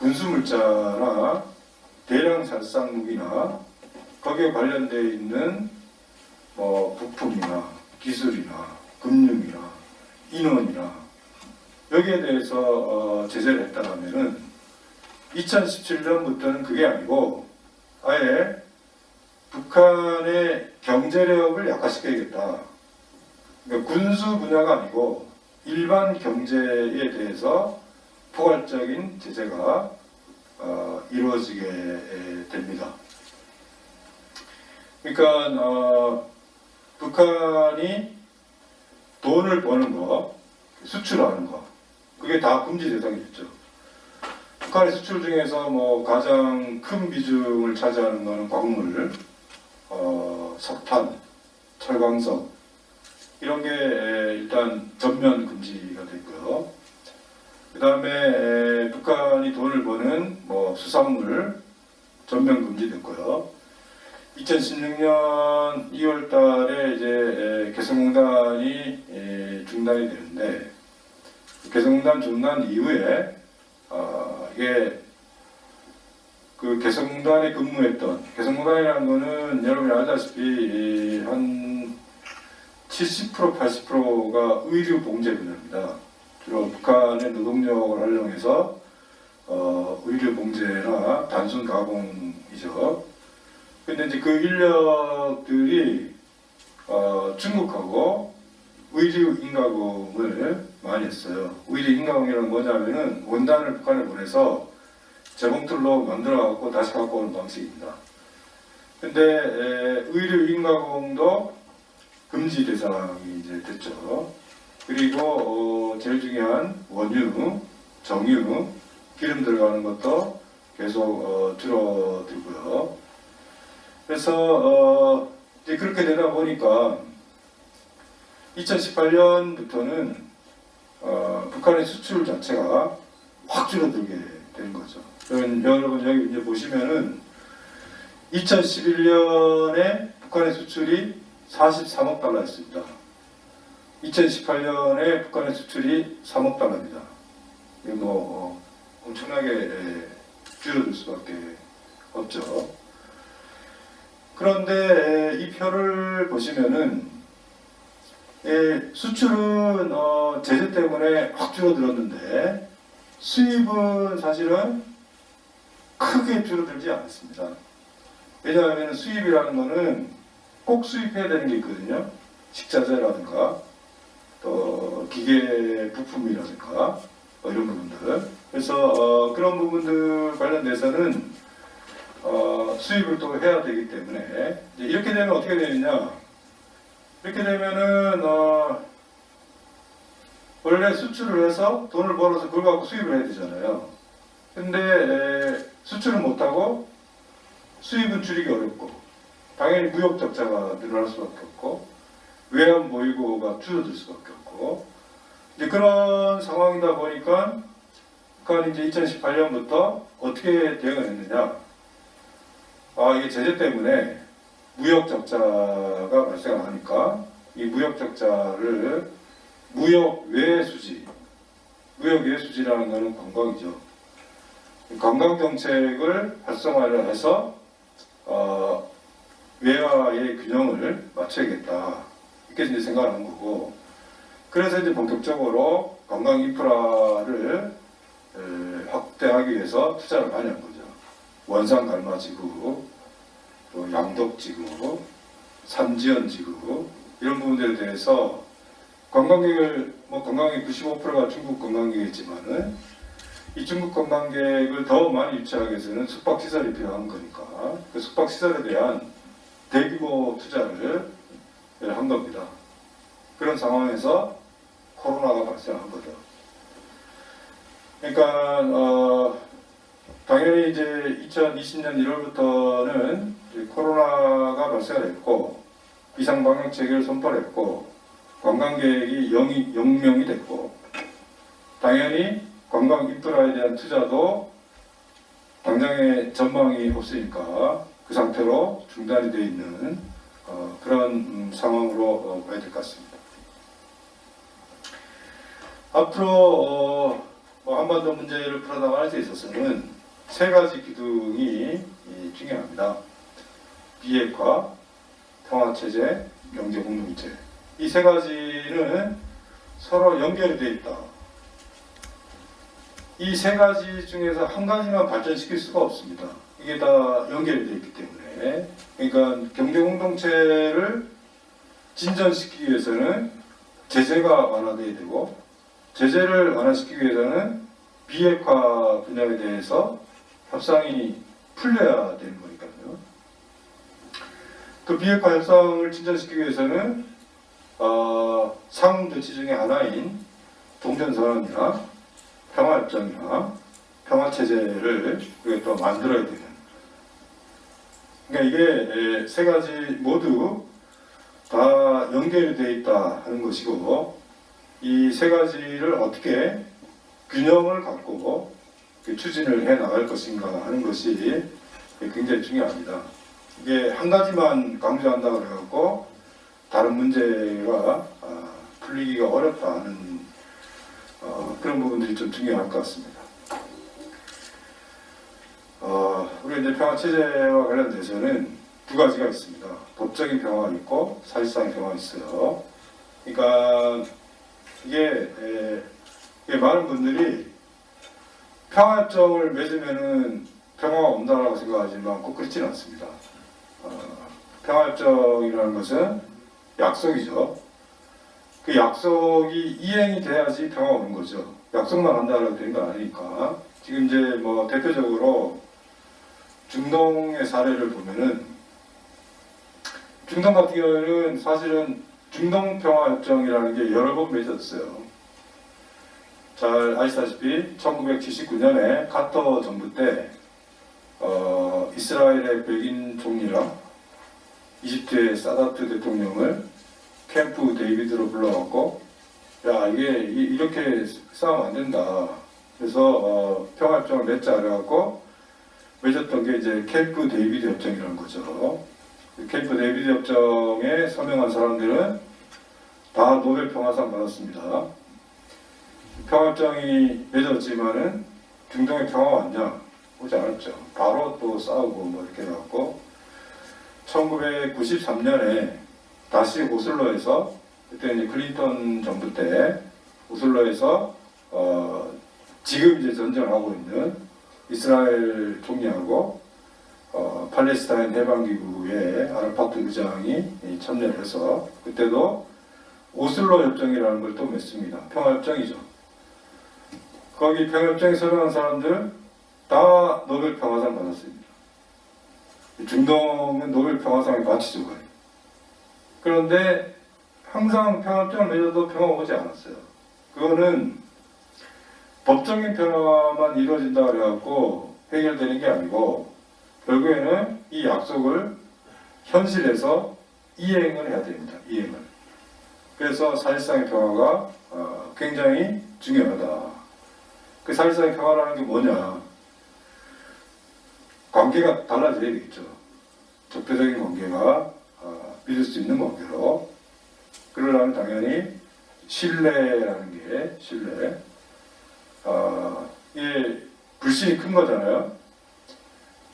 군수물자나 대량 살상 무기나 거기에 관련되어 있는 부품이나 기술이나 금융이나 인원이나 여기에 대해서 제재를 했다면은 2017년부터는 그게 아니고 아예 북한의 경제력을 약화시켜야겠다. 그러니까 군수 분야가 아니고 일반 경제에 대해서 포괄적인 제재가 이루어지게 됩니다. 그러니까 북한이 돈을 버는 거, 수출하는 거, 그게 다 금지 대상이 됐죠. 북한의 수출 중에서 가장 큰 비중을 차지하는 것은 광물, 석탄, 철광석 이런 게 일단 전면 금지가 됐고요. 그 다음에 북한이 돈을 버는 수산물 전면 금지됐고요. 2016년 2월 달에 이제 개성공단이 중단이 되는데 개성공단 중단 이후에 이게 그 개성공단에 근무했던 개성공단이라는 거는 여러분이 알다시피 한 70% 80%가 의류 봉제 분야입니다. 주로 북한의 노동력을 활용해서 의류 봉제나 단순 가공이죠. 근데 이제 그 인력들이 중국하고 의류 인가공을 많이 했어요. 의류 인가공이란 뭐냐면은 원단을 북한에 보내서 재봉틀로 만들어갖고 다시 갖고 오는 방식입니다. 근데 의류 인가공도 금지 대상이 이제 됐죠. 그리고 제일 중요한 원유, 정유, 기름 들어가는 것도 계속 줄어들고요. 그래서 이제 그렇게 되다 보니까 2018년부터는 북한의 수출 자체가 확 줄어들게 되는 거죠. 여러분 여기 이제 보시면은 2011년에 북한의 수출이 43억 달러였습니다. 2018년에 북한의 수출이 3억 달러입니다. 이게 엄청나게 줄어들 수밖에 없죠. 그런데 이 표를 보시면은 수출은 제재 때문에 확 줄어들었는데 수입은 사실은 크게 줄어들지 않았습니다. 왜냐하면 수입이라는 거는 꼭 수입해야 되는 게 있거든요. 식자재라든가 또 기계 부품이라든가 이런 부분들. 그래서 그런 부분들 관련돼서는 수입을 또 해야 되기 때문에 이제 이렇게 되면 어떻게 되느냐? 이렇게 되면은 원래 수출을 해서 돈을 벌어서 그걸 갖고 수입을 해야 되잖아요. 근데 수출을 못하고 수입은 줄이기 어렵고 당연히 무역 적자가 늘어날 수밖에 없고 외환 보유고가 줄어들 수밖에 없고 이제 그런 상황이다 보니까 북한이 이제 2018년부터 어떻게 대응을 했느냐? 이게 제재 때문에 무역 적자가 발생하니까 이 무역 적자를 무역 외 수지, 무역 외 수지라는 것은 관광이죠. 관광 정책을 활성화를 해서 외화의 균형을 맞춰야겠다 이렇게 이제 생각하는 거고, 그래서 이제 본격적으로 관광 인프라를 확대하기 위해서 투자를 많이 한 거죠. 원산 갈마지구, 또 양덕지구, 삼지연지구 이런 부분들에 대해서 관광객을 관광객 95%가 중국 관광객이지만은 이 중국 관광객을 더 많이 유치하기 위해서는 숙박시설이 필요한 거니까 그 숙박시설에 대한 대규모 투자를 한 겁니다. 그런 상황에서 코로나가 발생한 거죠. 그러니까 당연히 이제 2020년 1월부터는 코로나가 발생했고 비상방역 체계를 선포했고 관광객이 0명이 됐고, 당연히 관광 인프라에 대한 투자도 당장의 전망이 없으니까 그 상태로 중단이 되어 있는 그런 상황으로 봐야 될 것 같습니다. 앞으로 한반도 문제를 풀어나갈 데 있어서는 세 가지 기둥이 중요합니다. 비핵화, 평화체제, 경제공동체. 이 세 가지는 서로 연결이 되어 있다. 이 세 가지 중에서 한 가지만 발전시킬 수가 없습니다. 이게 다 연결이 되어 있기 때문에. 그러니까 경제공동체를 진전시키기 위해서는 제재가 완화되어야 되고, 제재를 완화시키기 위해서는 비핵화 분야에 대해서 협상이 풀려야 되는 거니까요. 그 비핵화 협상을 진전시키기 위해서는 상대치 중에 하나인 동전선언이나 평화협정이나 평화체제를 우리가 또 만들어야 되는. 그러니까 이게 세 가지 모두 다 연결이 되어 있다 하는 것이고, 이 세 가지를 어떻게 균형을 갖고 추진을 해 나갈 것인가 하는 것이 굉장히 중요합니다. 이게 한 가지만 강조한다 그래갖고 다른 문제가 풀리기가 어렵다 하는 그런 부분들이 좀 중요할 것 같습니다. 우리 이제 평화체제와 관련돼서는 두 가지가 있습니다. 법적인 평화가 있고 사실상의 평화가 있어요. 그러니까 이게 많은 분들이 평화협정을 맺으면은 평화가 온다라고 생각하지만 꼭 그렇지는 않습니다. 평화협정이라는 것은 약속이죠. 그 약속이 이행이 돼야지 평화가 오는 거죠. 약속만 한다고 되는 거 아니니까. 지금 이제 뭐 대표적으로 중동의 사례를 보면은, 중동 같은 경우에는 사실은 중동평화협정이라는 게 여러 번 맺었어요. 잘 아시다시피 1979년에 카터 정부 때 이스라엘의 백인 총리랑 이집트의 사다트 대통령을 캠프 데이비드로 불러갖고, 야 이게 이렇게 싸우면 안 된다. 그래서 평화협정을 맺자 그래갖고 맺었던 게 이제 캠프 데이비드 협정이라는 거죠. 캠프 데이비드 협정에 서명한 사람들은 다 노벨 평화상 받았습니다. 평화협정이 맺었지만은 중동의 평화가 왔냐? 오지 않았죠. 바로 또 싸우고 뭐 이렇게 해갖고 1993년에 다시 오슬로에서, 그때 이제 클린턴 정부 때 오슬로에서 지금 이제 전쟁하고 있는 이스라엘 총리하고 팔레스타인 해방기구의 아라파트 의장이 참여를 해서 그때도 오슬로 협정이라는 걸 또 맺습니다. 평화협정이죠. 거기 평화협정에 서명한 사람들 다 노벨 평화상 받았습니다. 중동은 노벨 평화상이 가치죠. 그런데 항상 평화협정을 맺어도 평화가 오지 않았어요. 그거는 법적인 평화만 이루어진다 그래갖고 해결되는 게 아니고, 결국에는 이 약속을 현실에서 이행을 해야 됩니다. 이행을. 그래서 사실상의 평화가 굉장히 중요하다. 그 사실상의 평화라는 게 뭐냐? 관계가 달라져야 되겠죠. 적대적인 관계가 믿을 수 있는 관계로. 그러려면 당연히 신뢰라는 게, 신뢰. 이게 불신이 큰 거잖아요.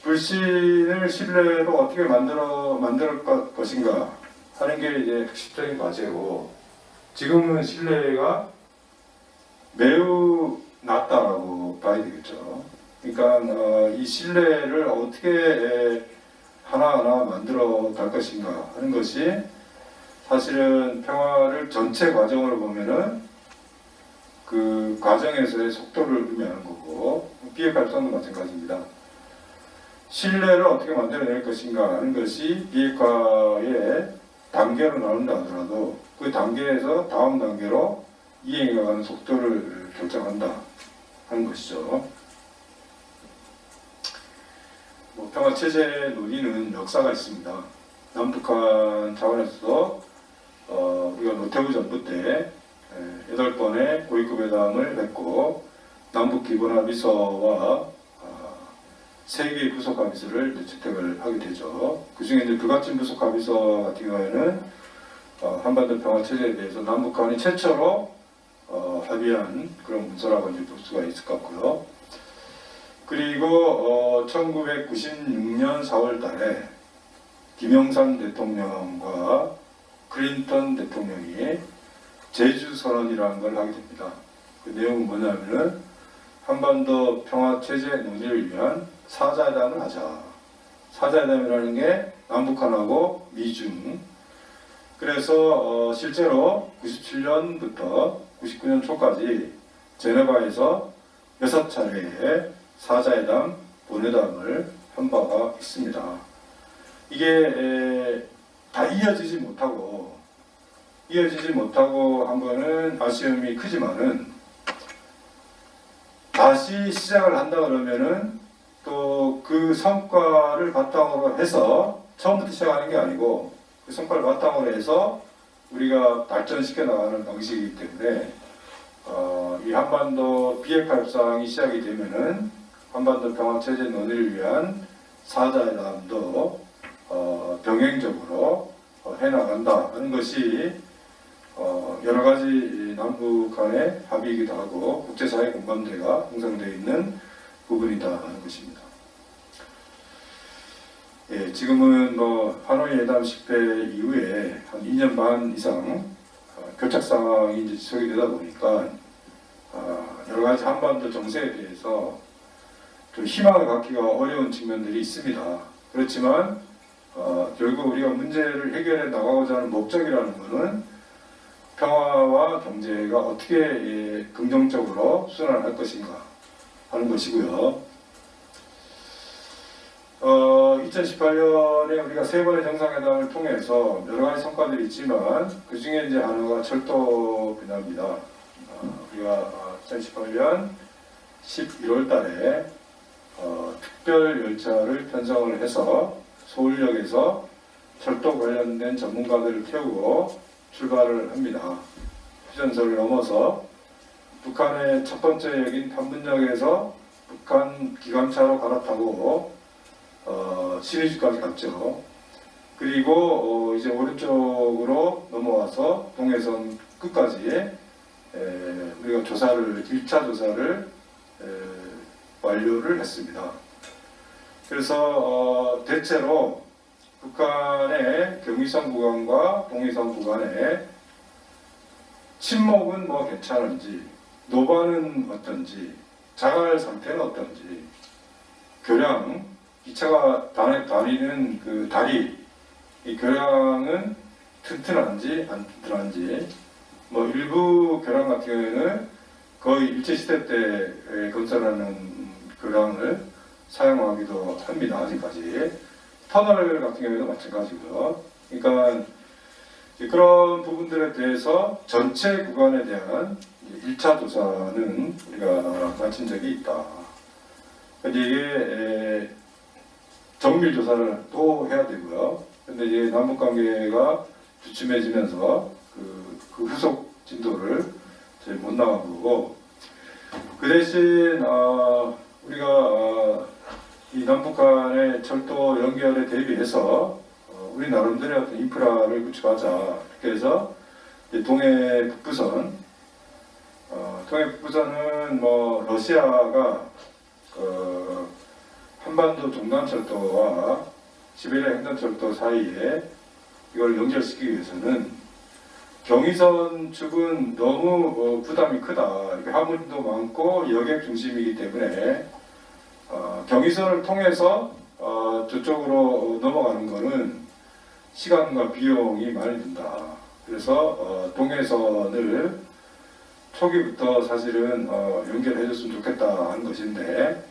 불신을 신뢰로 어떻게 만들 것인가 하는 게 이제 핵심적인 과제고, 지금은 신뢰가 매우 낮다라고 봐야 되겠죠. 그러니까 이 신뢰를 어떻게 하나하나 만들어 갈 것인가 하는 것이 사실은 평화를 전체 과정으로 보면은 그 과정에서의 속도를 의미하는 거고, 비핵화 협상도 마찬가지입니다. 신뢰를 어떻게 만들어낼 것인가 하는 것이 비핵화의 단계로 나눈다 하더라도 그 단계에서 다음 단계로 이행해가는 속도를 결정한다 하는 것이죠. 평화체제 논의는 역사가 있습니다. 남북한 차원에서도 우리가 노태우 정부 때 8번의 고위급 회담을 맺고 남북 기본합의서와 3개의 부속 합의서를 채택을 하게 되죠. 그 중에 이제 불가침 부속 합의서 같은 경우에는 한반도 평화 체제에 대해서 남북 간이 최초로 합의한 그런 문서라고 이제 볼 수가 있을 것 같고요. 그리고 1996년 4월 달에 김영삼 대통령과 클린턴 대통령이 제주 선언이라는 걸 하게 됩니다. 그 내용은 뭐냐면은 한반도 평화 체제 논의를 위한 사자회담을 하자. 사자회담이라는 게 남북한하고 미중. 그래서 실제로 97년부터 99년 초까지 제네바에서 6차례의 사자회담, 본회담을 한 바가 있습니다. 이게 다 이어지지 못하고 한 거는 아쉬움이 크지만은 다시 시작을 한다 그러면은 또 그 성과를 바탕으로 해서 처음부터 시작하는 게 아니고 그 성과를 바탕으로 해서 우리가 발전시켜 나가는 방식이기 때문에 이 한반도 비핵화 협상이 시작이 되면은 한반도 평화 체제 논의를 위한 사자회담도 병행적으로 해나간다 하는 것이 여러 가지 남북 간의 합의이기도 하고 국제사회 공감대가 형성되어 있는 부분이다 하는 것입니다. 예, 지금은 하노이 회담 실패 이후에 한 2년 반 이상 교착 상황이 이제 지속이 되다 보니까 여러 가지 한반도 정세에 대해서 좀 희망을 갖기가 어려운 측면들이 있습니다. 그렇지만 결국 우리가 문제를 해결해 나가고자 하는 목적이라는 것은 평화와 경제가 어떻게 긍정적으로 순환할 것인가 하는 것이고요. 2018년에 우리가 3번의 정상회담을 통해서 여러 가지 성과들이 있지만 그 중에 이제 하나가 철도 분야입니다. 우리가 2018년 11월 달에 특별 열차를 편성을 해서 서울역에서 철도 관련된 전문가들을 태우고 출발을 합니다. 휴전선을 넘어서 북한의 첫 번째 역인 판문역에서 북한 기관차로 갈아타고 신의주까지 갔죠. 그리고 이제 오른쪽으로 넘어와서 동해선 끝까지 우리가 1차 조사를 완료를 했습니다. 그래서 대체로 북한의 경의선 구간과 동해선 구간에 침목은 괜찮은지, 노반은 어떤지, 자갈 상태는 어떤지, 교량, 기차가 다니는 그 다리, 이 교량은 튼튼한지 안 튼튼한지, 일부 교량 같은 경우에는 거의 일제시대 때 건설하는 교량을 사용하기도 합니다. 아직까지. 터널 같은 경우에도 마찬가지고요. 그러니까 그런 부분들에 대해서 전체 구간에 대한 1차 조사는 우리가 마친 적이 있다. 근데 이게 정밀 조사를 또 해야 되고요. 근데 이제 남북 관계가 주춤해지면서 그 후속 진도를 저희 못 나가고 그 대신 우리가 이 남북 간의 철도 연결에 대비해서 우리 나름대로의 어떤 인프라를 구축하자. 이렇게 해서 동해 북부선, 동해 북부선은 러시아가 한반도 종단철도와 시베리아 횡단철도 사이에 이걸 연결시키기 위해서는 경의선 측은 너무 부담이 크다. 이렇게 화물도 많고 여객 중심이기 때문에 경의선을 통해서 저쪽으로 넘어가는 것은 시간과 비용이 많이 든다. 그래서 동해선을 초기부터 사실은 연결해줬으면 좋겠다 하는 것인데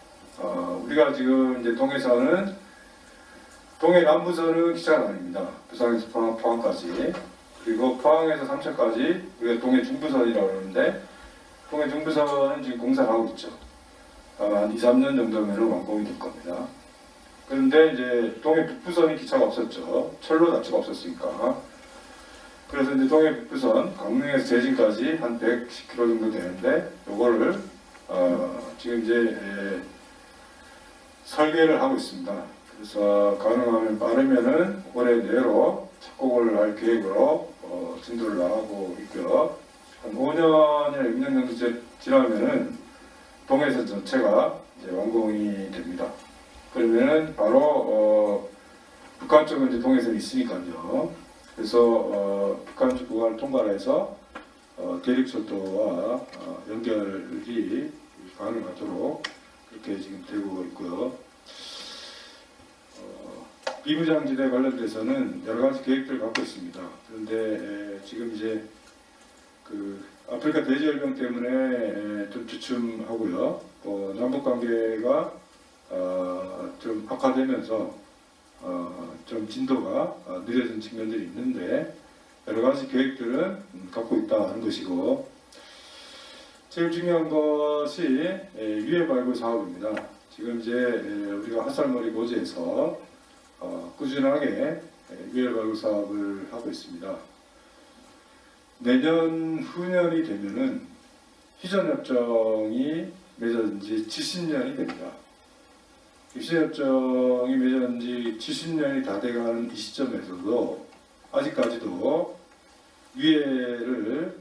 우리가 지금 이제 동해선은 동해 남부선은 기차가 다닙니다. 부산에서 포항까지. 그리고 포항에서 삼척까지 우리가 동해 중부선이라고 그러는데 동해 중부선은 지금 공사를 하고 있죠. 아마 한 2, 3년 정도면 완공이 될 겁니다. 그런데 이제 동해 북부선이 기차가 없었죠. 철로 자체가 없었으니까. 그래서 이제 동해 북부선 강릉에서 제진까지 한 110km 정도 되는데 요거를 지금 이제 설계를 하고 있습니다. 그래서 가능하면 빠르면은 올해 내로 착공을 할 계획으로 진도를 나가고 있고요. 한 5년이나 6년 정도 지나면은 동해선 전체가 이제 완공이 됩니다. 그러면은 바로 북한 쪽은 이제 동해선이 있으니까요. 그래서 북한 쪽 구간을 통과해서 대륙철도와 연결이 가능하도록 그렇게 지금 되고 있고요. 비무장지대 관련돼서는 여러 가지 계획들을 갖고 있습니다. 그런데 지금 이제 그 아프리카 돼지열병 때문에 좀 주춤하고요. 남북 관계가 좀 악화되면서 좀 진도가 느려진 측면들이 있는데 여러 가지 계획들은 갖고 있다는 것이고, 제일 중요한 것이 유해 발굴 사업입니다. 지금 이제 우리가 핫살머리 고지에서 꾸준하게 유해 발굴 사업을 하고 있습니다. 내년 후년이 되면은 휴전협정이 맺어진 지 70년이 됩니다. 휴전협정이 맺어진 지 70년이 다 돼가는 이 시점에서도 아직까지도 유해를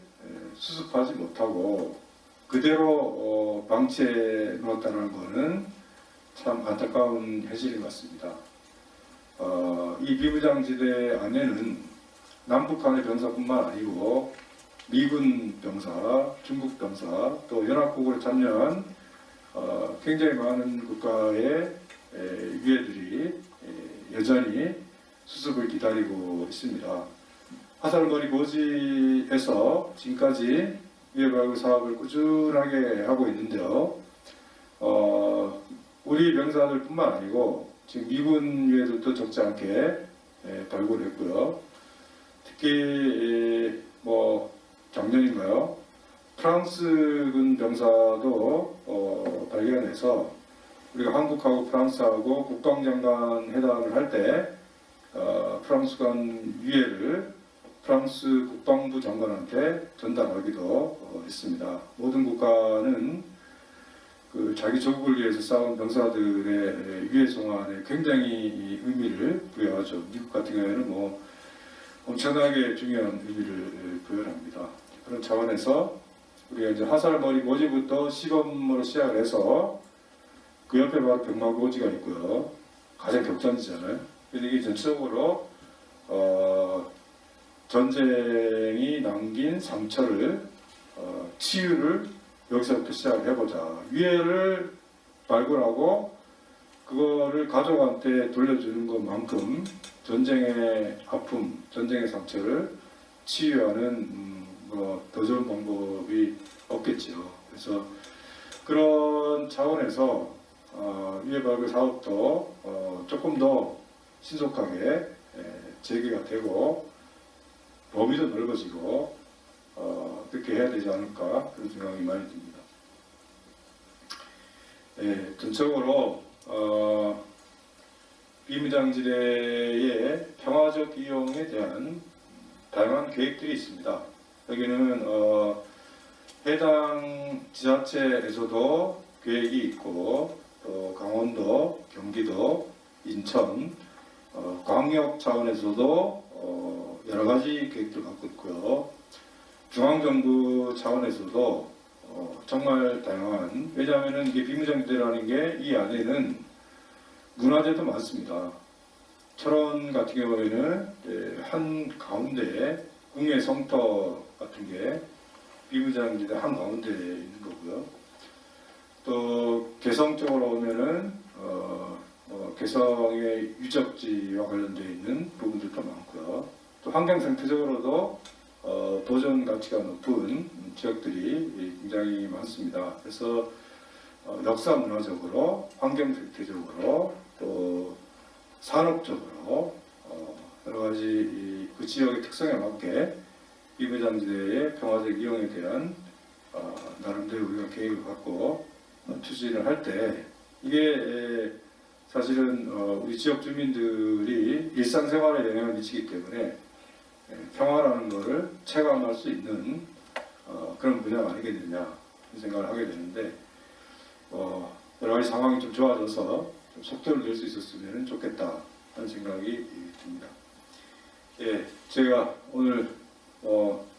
수습하지 못하고 그대로 방치해 놓았다는 것은 참 안타까운 현실인 것 같습니다. 이 비무장지대 안에는 남북한의 병사뿐만 아니고 미군 병사, 중국 병사, 또 연합국으로 참여한 굉장히 많은 국가의 유해들이 여전히 수습을 기다리고 있습니다. 화살머리 고지에서 지금까지 유해 발굴 사업을 꾸준하게 하고 있는데요. 우리 병사들뿐만 아니고 지금 미군 유해들도 적지 않게 발굴했고요. 특히 작년인가요? 프랑스군 병사도 발견해서 우리가 한국하고 프랑스하고 국방장관 회담을 할 때 프랑스군 유해를 프랑스 국방부 장관한테 전달하기도 했습니다. 모든 국가는 그 자기 조국을 위해서 싸운 병사들의 유해 송환에 굉장히 의미를 부여하죠. 미국 같은 경우에는 엄청나게 중요한 의미를 부여합니다. 그런 차원에서 우리가 이제 화살머리 고지부터 시범으로 시작을 해서 그 옆에 바로 병마고지가 있고요. 가장 격전지잖아요. 그래서 이게 전체적으로 전쟁이 남긴 상처를 치유를 여기서부터 시작을 해보자. 유해를 발굴하고 그거를 가족한테 돌려주는 것만큼 전쟁의 아픔, 전쟁의 상처를 치유하는 더 좋은 방법이 없겠죠. 그래서 그런 차원에서 유해 발굴 사업도 조금 더 신속하게 재개가 되고 범위도 넓어지고 그렇게 해야 되지 않을까 그런 생각이 많이 듭니다. 전적으로 비무장지대의 평화적 이용에 대한 다양한 계획들이 있습니다. 여기는 해당 지자체에서도 계획이 있고 또 강원도, 경기도, 인천, 광역 차원에서도 여러 가지 계획들을 갖고 있고요. 중앙정부 차원에서도 정말 다양한, 왜냐하면 이게 비무장지대라는 게 이 안에는 문화재도 많습니다. 철원 같은 경우에는 한 가운데 국내 성터 같은 게 비무장지대 한 가운데에 있는 거고요. 또 개성 쪽으로 오면은 개성의 유적지와 관련되어 있는 부분들도 많고요. 또 환경 생태적으로도 보존 가치가 높은 지역들이 굉장히 많습니다. 그래서 역사 문화적으로, 환경 생태적으로, 또 산업적으로 여러 가지 그 지역의 특성에 맞게 비무장지대의 평화적 이용에 대한 나름대로 우리가 계획을 갖고 추진을 할 때 이게 사실은 우리 지역 주민들이 일상생활에 영향을 미치기 때문에 평화라는 것을 체감할 수 있는 그런 분야가 아니겠느냐 그런 생각을 하게 되는데 여러 가지 상황이 좀 좋아져서 좀 속도를 낼 수 있었으면 좋겠다 하는 생각이 듭니다. 예, 제가 오늘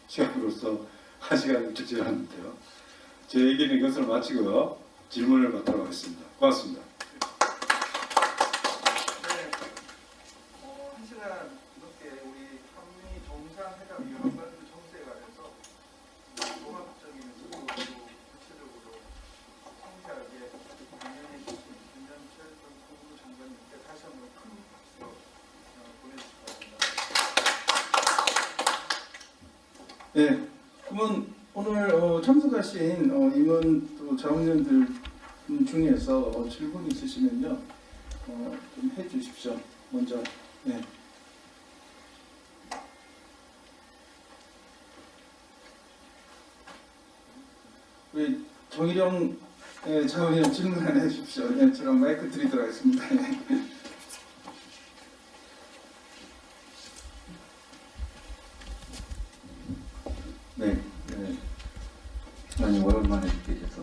시간으로서 1시간 적절한데요. 제 얘기는 이것을 마치고 질문을 받도록 하겠습니다. 고맙습니다. 네, 1시간 넘게 우리 한미 정상회담위원회가 정세가 돼서 종합적인 의견으로 구체적으로 상세하게 강연해 주신 김현철 전 국무부 장관님께 다시 한번 큰 박수 보내주시기 바랍니다. 네, 그러면 오늘 참석하신 임원 또 자문위원들 중에서 질문 있으시면요 좀 해주십시오. 먼저 네. 우리 정일영 자문위원 질문 하나 해주십시오. 네, 제가 마이크 드리도록 하겠습니다. 네, 많이 오랜만에 뵙게 돼서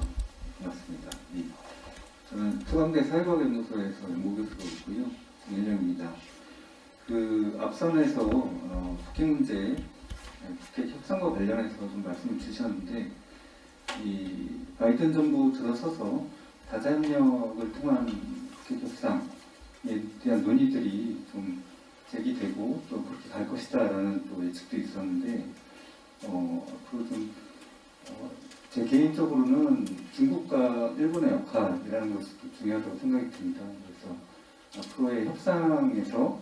반갑습니다. 저는 수강대 사회과학연구소에서 연구교수로 있고요. 정일영입니다. 앞선에서 북핵 문제, 북핵 협상과 관련해서 좀 말씀을 주셨는데, 이 바이든 정부 들어서서 다자협력을 통한 북핵 협상에 대한 논의들이 좀 제기되고 또 그렇게 갈 것이다라는 또 예측도 있었는데, 앞으로 좀 제 개인적으로는 중국과 일본의 역할이라는 것이 또 중요하다고 생각이 듭니다. 그래서 앞으로의 협상에서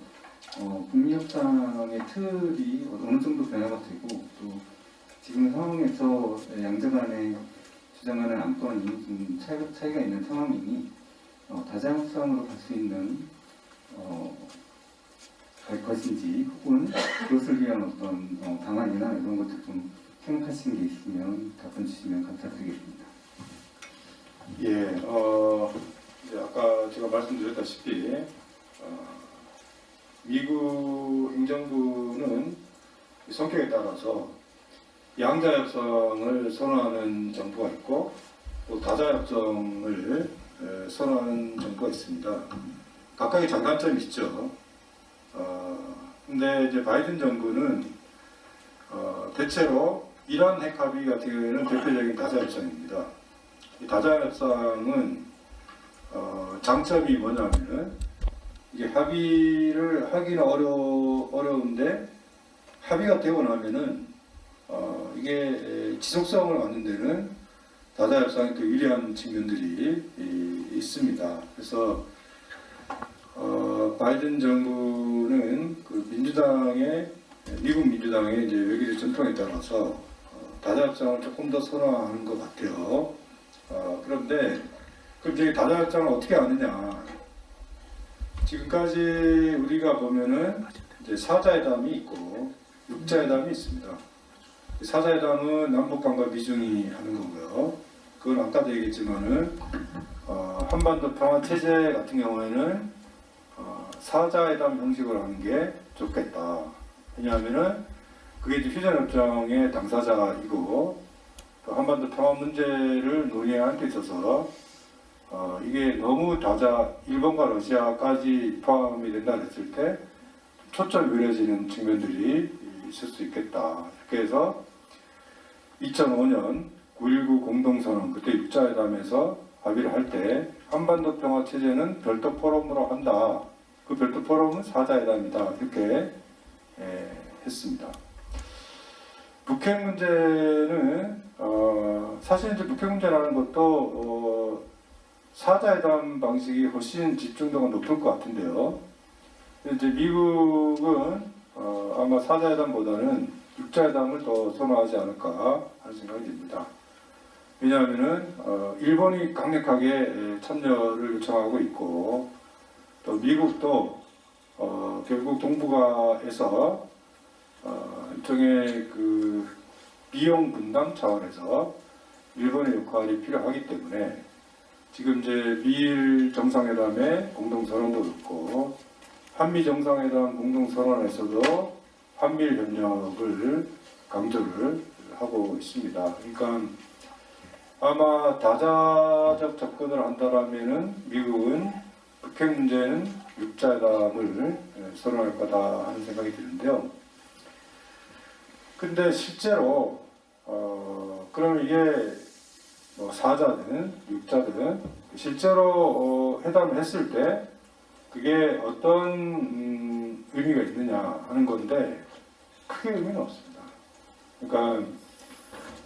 북미 협상의 틀이 어느 정도 변화가 되고 또 지금 상황에서 양자 간의 주장하는 안건이 좀 차이가 있는 상황이니 다자 협상으로 갈 수 있는 갈 것인지 혹은 그것을 위한 어떤 방안이나 이런 것들 좀 생각하시는 게 있으면 답변 주시면 감사드리겠습니다. 예, 이제 아까 제가 말씀드렸다시피 미국 행정부는 성격에 따라서 양자 협상을 선호하는 정부가 있고 또 다자 협상을 선호하는 정부가 있습니다. 각각의 장단점이 있죠. 근데 이제 바이든 정부는 대체로 이란 핵 합의 같은 경우에는 대표적인 다자 협상입니다. 이 다자 협상은 장점이 뭐냐면은 이게 합의를 하기는 어려운데 합의가 되고 나면은 이게 지속성을 갖는 데는 다자 협상이 또 유리한 측면들이 있습니다. 그래서 바이든 정부는 그 미국 민주당의 이제 외교적 전통에 따라서 다자 협상을 조금 더 선호하는 것 같아요. 그런데 그럼 이제 다자 협상을 어떻게 하느냐? 지금까지 우리가 보면은 이제 4자회담이 있고 6자회담이 있습니다. 4자회담은 남북한과 미중이 하는 거고요. 그건 아까도 얘기했지만은 한반도 평화 체제 같은 경우에는 4자회담 형식으로 하는 게 좋겠다. 왜냐하면은 그게 이제 휴전협정의 당사자이고 또 한반도 평화 문제를 논의하는 데 있어서 이게 너무 일본과 러시아까지 포함이 된다 했을 때 초점이 의려지는 측면들이 있을 수 있겠다. 이렇게 해서 2005년 9.19 공동선언 그때 6자회담에서 합의를 할 때 한반도 평화 체제는 별도 포럼으로 한다. 그 별도 포럼은 4자회담이다. 이렇게 했습니다. 북핵 문제는 사실 이제 북핵 문제라는 것도 4자회담 방식이 훨씬 집중도가 높을 것 같은데요. 이제 미국은 아마 4자회담보다는 6자회담을 더 선호하지 않을까 하는 생각이 듭니다. 왜냐하면은 일본이 강력하게 참여를 요청하고 있고 또 미국도 결국 동북아에서 일종의 그 비용 분담 차원에서 일본의 역할이 필요하기 때문에 지금 이제 미일 정상회담의 공동선언도 그렇고 한미 정상회담 공동선언에서도 한미일 협력을 강조를 하고 있습니다. 그러니까 아마 다자적 접근을 한다라면은 미국은 북핵 문제는 육자회담을 선언할 거다 하는 생각이 드는데요. 근데 실제로 그럼 이게 뭐 4자든 6자든 실제로 회담을 했을 때 그게 어떤 의미가 있느냐 하는 건데 크게 의미는 없습니다. 그러니까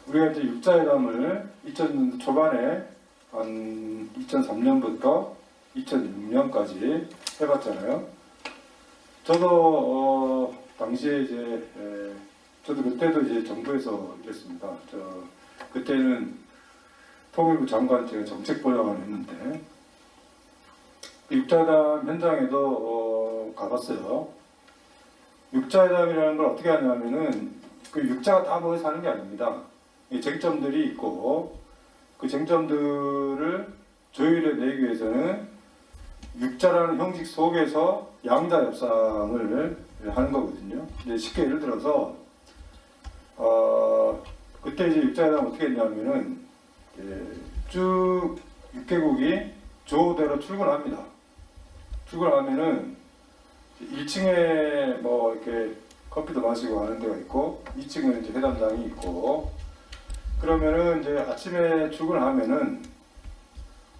우리가 이제 6자회담을 2000년도 초반에 한 2003년부터 2006년까지 해봤잖아요. 저도 당시에 이제 저도 그때도 이제 정부에서 일했습니다. 그때는 통일부 장관 제가 정책 번역을 했는데 6자회담 현장에도 가봤어요. 6자회담이라는 걸 어떻게 하냐면은 그 6자가 다 모여서 하는 게 아닙니다. 쟁점들이 있고 그 쟁점들을 조율해 내기 위해서는 6자라는 형식 속에서 양자 협상을 하는 거거든요. 이제 쉽게 예를 들어서 그때 이제 6자회담 어떻게 했냐면은 쭉 6개국이 조대로 출근합니다. 출근하면은 1층에 뭐 이렇게 커피도 마시고 하는 데가 있고 2층은 이제 회담장이 있고 그러면은 이제 아침에 출근하면은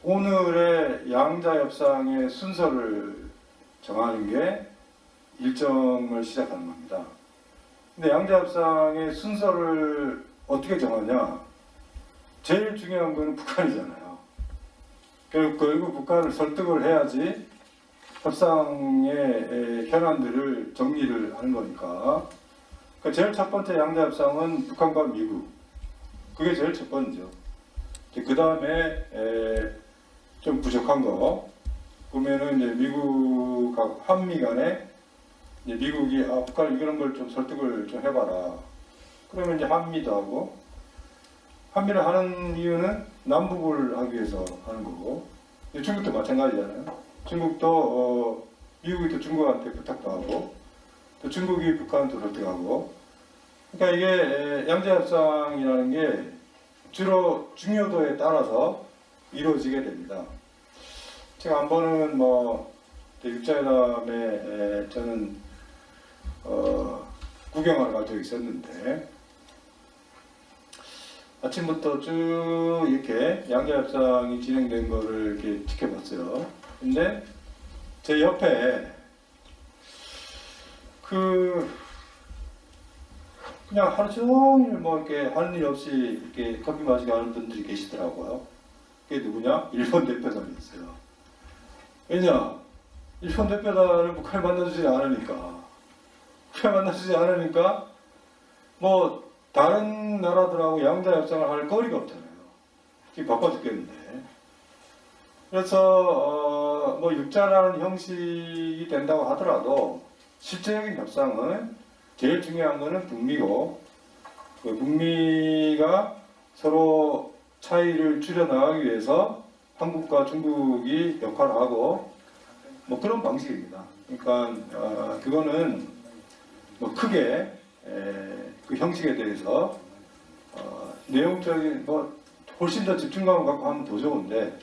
오늘의 양자 협상의 순서를 정하는 게 일정을 시작하는 겁니다. 근데 양자 협상의 순서를 어떻게 정하냐? 제일 중요한 거는 북한이잖아요. 결국 북한을 설득을 해야지 협상의 현안들을 정리를 하는 거니까. 그러니까 제일 첫 번째 양자 협상은 북한과 미국. 그게 제일 첫 번째죠. 그 다음에 좀 부족한 거 보면은 이제 미국하고 한미 간에 이제 미국이 북한 이런 걸 좀 설득을 좀 해봐라. 그러면 이제 한미도 하고 한미를 하는 이유는 남북을 하기 위해서 하는 거고 중국도 마찬가지잖아요. 중국도 미국이 또 중국한테 부탁도 하고 또 중국이 북한도 설득하고 그러니까 이게 양자협상이라는 게 주로 중요도에 따라서 이루어지게 됩니다. 제가 한 번은 뭐 육자회담에 저는 구경을 간 적이 있었는데 아침부터 쭉 이렇게 양자협상이 진행된 거를 이렇게 지켜봤어요. 근데 제 옆에 그냥 하루 종일 뭐 이렇게 하는 일 없이 이렇게 커피 마시고 하는 분들이 계시더라고요. 그게 누구냐? 일본 대표단이었어요. 왜냐? 일본 대표단을 북한을 만나주지 않으니까. 북한을 만나주지 않으니까 뭐 다른 나라들하고 양자 협상을 할 거리가 없잖아요. 지금 바빠 죽겠는데. 그래서 뭐 육자라는 형식이 된다고 하더라도 실제적인 협상은 제일 중요한 거는 북미고 그 북미가 서로 차이를 줄여나가기 위해서 한국과 중국이 역할을 하고 뭐 그런 방식입니다. 그러니까 그거는 뭐 크게 그 형식에 대해서 내용적인 뭐 훨씬 더 집중감을 갖고 하면 더 좋은데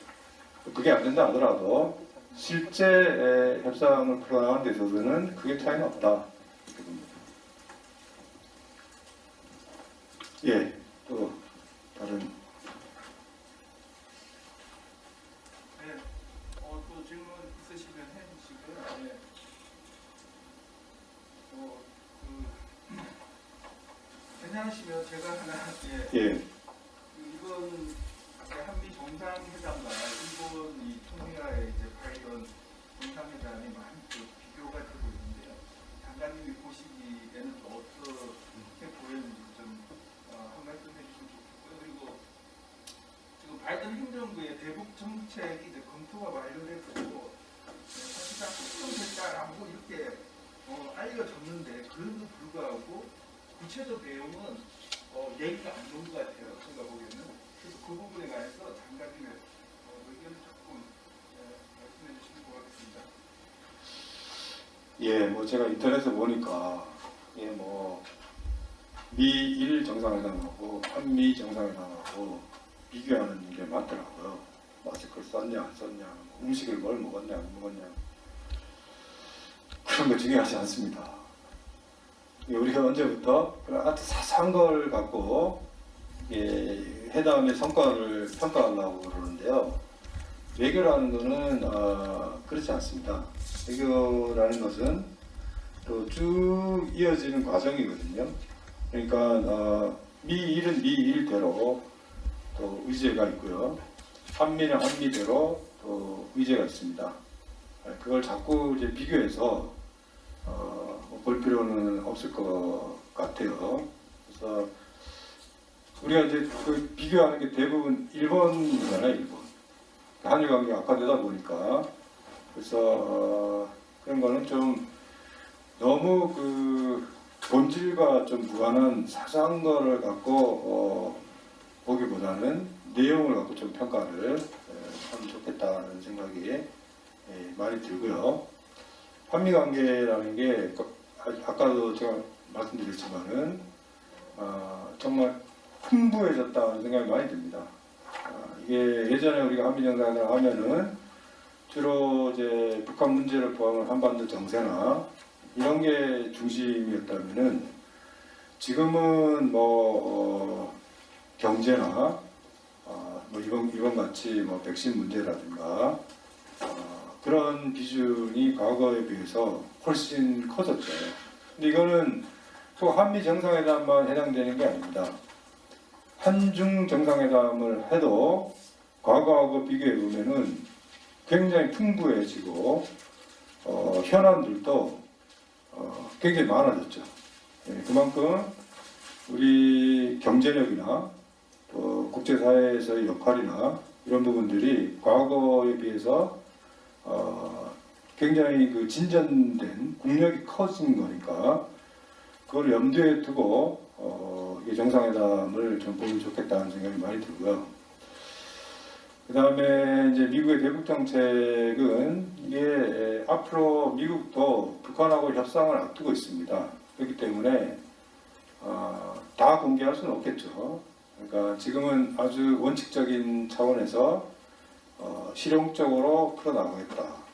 그게 안 된다 하더라도 실제 협상을 풀어나가는 데 있어서는 크게 차이는 없다. 예, 또 다른. 네, 또 질문 있으시면 해주시고요. 네. 괜찮으시면 제가 하나, 예. 이건 한미 정상회담과 일본 이 총리와의 이제 바이든 정상회담이 많이 또 비교가 되고 있는데요. 장관님이 보시기에는 또 어떻게 보였는지 좀 한 말씀 해주시면 좋겠고요. 그리고 지금 바이든 행정부의 대북 정책이 이제 검토가 완료됐고 사실상 확정됐다라고 이렇게 알려졌는데 그런데도 불구하고 구체적 내용은 얘기가 안 나온 것 같아요. 제가 보기에는. 그래서 그 부분에 관해서 장관님의 의견을 조금 말씀해 주시면 고맙겠습니다. 예, 뭐 제가 인터넷에 보니까 이게 뭐 미일 정상회담하고 한미 정상회담하고 비교하는 게 많더라고요. 마스크를 썼냐 안 썼냐, 뭐 음식을 뭘 먹었냐 안 먹었냐, 그런 거 중요하지 않습니다. 우리가 언제부터 그런 아주 사소한 걸 갖고 회담의 성과를 평가하려고 그러는데요. 외교라는 것은 그렇지 않습니다. 외교라는 것은 또 쭉 이어지는 과정이거든요. 그러니까 미일은 미일대로 또 의제가 있고요. 한미는 한미대로 또 의제가 있습니다. 그걸 자꾸 이제 비교해서 볼 필요는 없을 것 같아요. 그래서 우리가 이제 그 비교하는 게 대부분 일본이잖아요, 일본. 한일 관계가 악화되다 보니까. 그래서 그런 거는 좀 너무 그 본질과 좀 무관한 사소한 거를 갖고 보기보다는 내용을 갖고 좀 평가를 하면 좋겠다는 생각이 많이 들고요. 한미 관계라는 게 아까도 제가 말씀드렸지만은 정말 풍부해졌다는 생각이 많이 듭니다. 이게 예전에 우리가 한미 정상회담을 하면은 주로 이제 북한 문제를 포함한 한반도 정세나 이런 게 중심이었다면은 지금은 뭐 경제나 뭐 이번 같이 뭐 백신 문제라든가 그런 비중이 과거에 비해서 훨씬 커졌죠. 근데 이거는 또 한미 정상회담만 해당되는 게 아닙니다. 한중 정상회담을 해도 과거하고 비교해 보면은 굉장히 풍부해지고 현안들도 굉장히 많아졌죠. 그만큼 우리 경제력이나 또 국제사회에서의 역할이나 이런 부분들이 과거에 비해서 굉장히 그 진전된 국력이 커진 거니까 그걸 염두에 두고 이 정상회담을 좀 보면 좋겠다는 생각이 많이 들고요. 그 다음에 이제 미국의 대북 정책은 이게 앞으로 미국도 북한하고 협상을 앞두고 있습니다. 그렇기 때문에 다 공개할 수는 없겠죠. 그러니까 지금은 아주 원칙적인 차원에서 실용적으로 풀어나가겠다.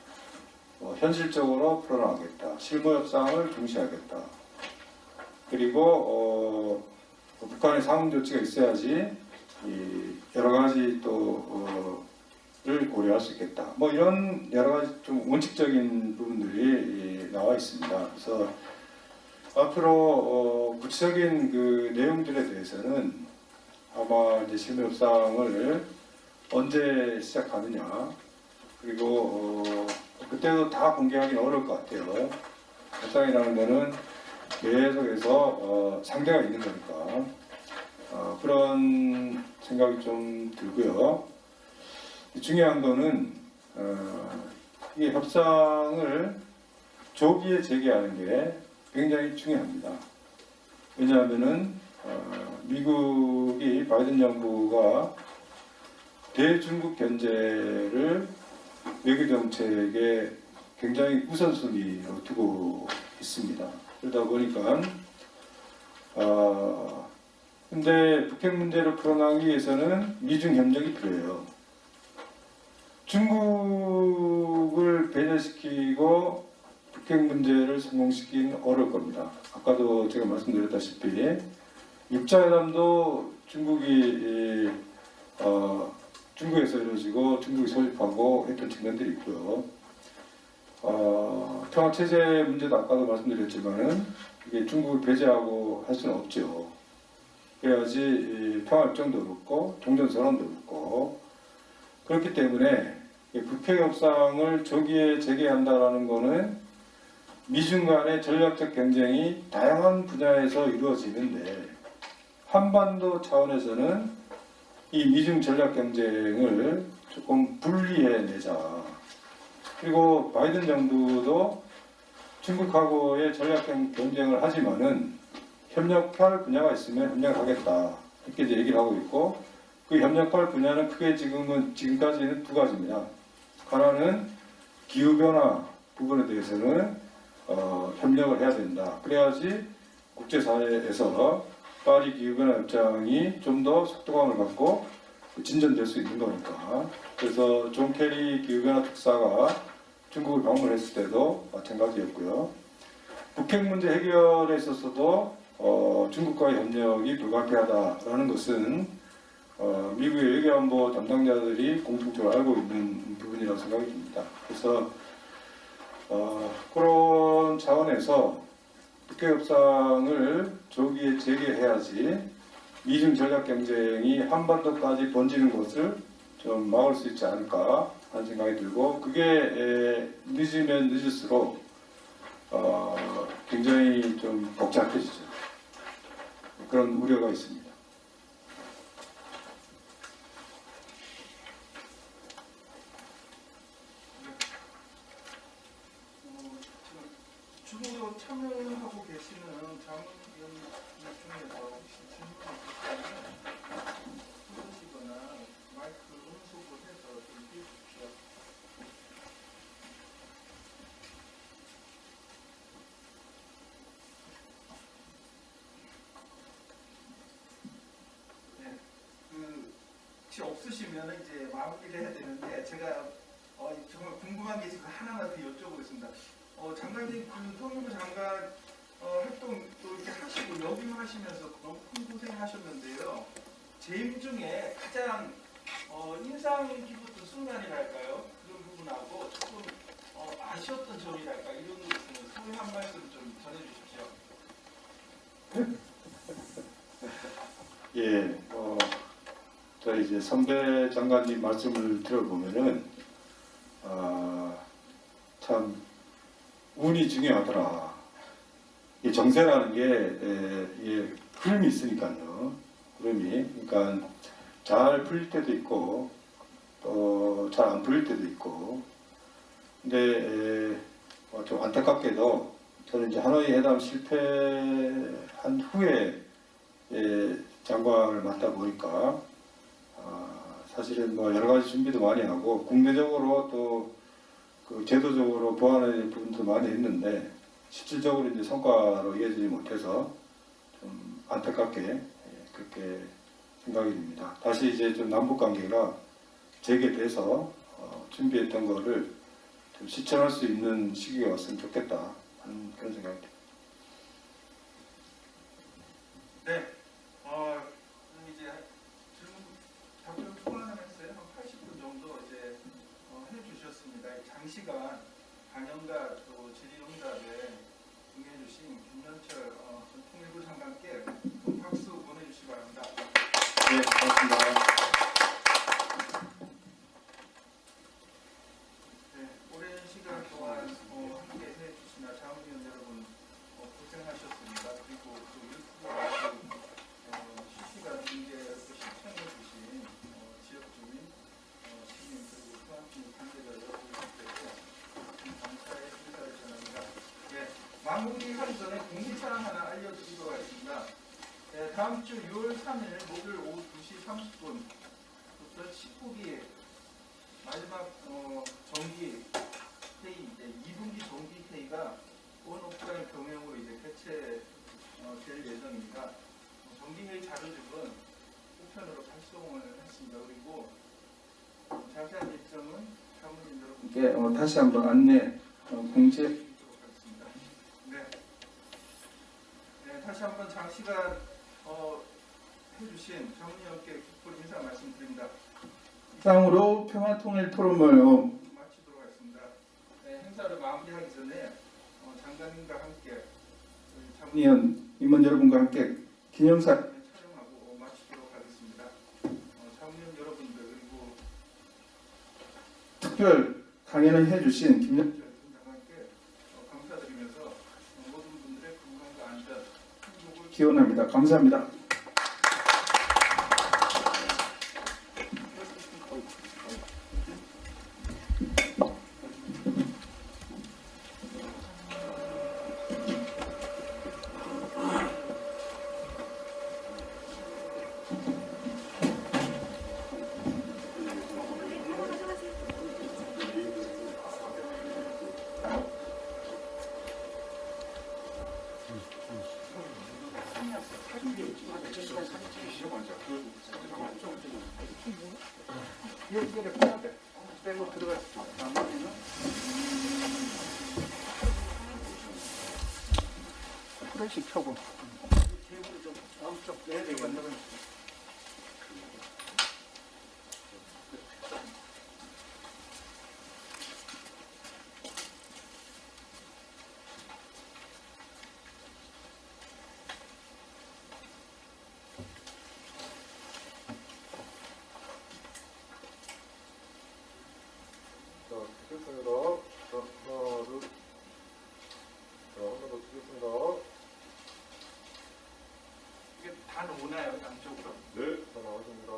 현실적으로 풀어나가겠다. 실무 협상을 중시하겠다. 그리고 북한의 상응 조치가 있어야지 여러 가지 또를 고려할 수 있겠다. 뭐 이런 여러 가지 좀 원칙적인 부분들이 나와 있습니다. 그래서 앞으로 구체적인 그 내용들에 대해서는 아마 이제 실무 협상을 언제 시작하느냐, 그리고 그때도 다 공개하기는 어려울 것 같아요. 협상이라는 거는 계속해서 상대가 있는 거니까 그런 생각이 좀 들고요. 중요한 거는 이 협상을 조기에 재개하는 게 굉장히 중요합니다. 왜냐하면은 미국이 바이든 정부가 대중국 견제를 외교 정책에 굉장히 우선순위로 두고 있습니다. 그러다 보니까 근데 북핵 문제를 풀어나가기 위해서는 미중 협력이 필요해요. 중국을 배제시키고 북핵 문제를 성공시키기는 어려울 겁니다. 아까도 제가 말씀드렸다시피 육자회담도 중국에서 이루어지고 중국이 소집하고 했던 측면들이 있고요. 평화체제 문제도 아까도 말씀드렸지만은 이게 중국을 배제하고 할 수는 없죠. 그래야지 평화협정도 없고 종전선언도 없고 그렇기 때문에 북핵 협상을 조기에 재개한다라는 것은 미중 간의 전략적 경쟁이 다양한 분야에서 이루어지는데 한반도 차원에서는 이 미중 전략 경쟁을 조금 분리해내자. 그리고 바이든 정부도 중국하고의 전략 경쟁을 하지만은 협력할 분야가 있으면 협력하겠다. 이렇게 이제 얘기를 하고 있고 그 협력할 분야는 크게 지금까지는 두 가지입니다. 하나는 기후변화 부분에 대해서는 협력을 해야 된다. 그래야지 국제사회에서 파리 기후변화 협정이 좀 더 속도감을 갖고 진전될 수 있는 거니까. 그래서 존 케리 기후변화 특사가 중국을 방문했을 때도 마찬가지였고요. 북핵 문제 해결에 있어서도 중국과의 협력이 불가피하다라는 것은 미국의 외교안보 담당자들이 공통적으로 알고 있는 부분이라고 생각이 듭니다. 그래서 그런 차원에서 북핵 협상을 조기에 재개해야지 미중 전략 경쟁이 한반도까지 번지는 것을 좀 막을 수 있지 않을까 하는 생각이 들고, 그게 늦으면 늦을수록 굉장히 좀 복잡해지죠. 그런 우려가 있습니다. 주로 참여하고 계시는 자문위원 중에서 혹시 질문 있으시면 부르시거나 마이크 음소거 해서 좀 띄워주십시오. 네, 혹시 없으시면 이제 마무리를 해야 되는데 제가 정말 궁금한 게 있어서 하나만 더 여쭤보겠습니다. 장관님, 통일부 장관 활동도 이렇게 하시고 역임하시면서 너무 큰 고생하셨는데요. 재임 중에 가장 인상 깊었던 순간이랄까요? 그런 부분하고 조금 아쉬웠던 점이랄까 이런 거 있으면 소개 한 말씀 좀 전해주십시오. 예, 저희 이제 선배 장관님 말씀을 들어보면은 참 운이 중요하더라. 이 정세라는 게 흐름이 있으니까요. 흐름이, 그러니까 잘 풀릴 때도 있고 또 잘 안 풀릴 때도 있고. 근데 좀 안타깝게도 저는 이제 하노이 회담 실패한 후에 장관을 맡다 보니까 사실은 뭐 여러 가지 준비도 많이 하고 국내적으로 또 그 제도적으로 보완해야 될 부분도 많이 했는데 실질적으로 이제 성과로 이어지지 못해서 좀 안타깝게 그렇게 생각이 듭니다. 다시 이제 좀 남북 관계가 재개돼서 준비했던 거를 좀 실천할 수 있는 시기가 왔으면 좋겠다 하는 그런 생각이 듭니다. 네, 이제 질문 답변 통화는 했어요. 한 80분 정도 이제 해주셨습니다. 장시간 강연과 또 질의응답에 응해주신 김현철 전 통일부 장관께 박수 보내주시기 바랍니다. 네, 고맙습니다. 네, 오랜 시간 동안 함께 해주시나 자문위원 여러분 고생하셨습니다. 그리고 또 유튜브 실시간 중계를 시청해주신 지역 주민, 시민 그리고 통합주민 관계자 여러분들께 감사의 인사를 전합니다. 예, 마무리하기 전에 공지사항 하나 알려드리도록 하겠습니다. 예, 다음 주 6월 3일 목요일 오후 2시 30분부터 19기 마지막 정기 회의, 2분기 정기 회의가 원오프라인 병행으로 이제 개최될 예정입니다. 정기 회의 자료집은 우편으로 발송을 했습니다. 그리고 자세한 일정은 사무님 여러분께 다시 한번 안내 공지해드리도록 하겠습니다. 네, 다시 한번 장시간 해주신 자문위원께 기쁜 인사 말씀드립니다. 이상으로 평화통일 토론을 마치도록 하겠습니다. 네, 행사를 마무리하기 전에 장관님과 함께 자문위원 임원 여러분과 함께 기념사진을 촬영하고 마치도록 하겠습니다. 자문위원 여러분들 그리고 특별 강연을 해주신 김현철 전 장관께 감사드리면서 모든 분들의 건강과 안전, 행복을 기원합니다. 감사합니다. 연결에 빼야 돼. 빼고 들어갔어. 나머지는 프레시 켜고. 테이블 좀 엄청 빼야 되겠네. 자, 찍겠습니다. 자, 하나, 둘. 자, 한 번 더 찍겠습니다. 이게 다 오나요, 양쪽으로? 네, 자, 나왔습니다.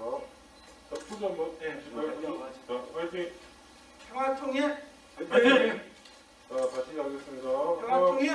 자, 포즈 한번. 네, 주실까요? 자, 화이팅! 평화통일! 자, 다시 가겠습니다. 평화통일!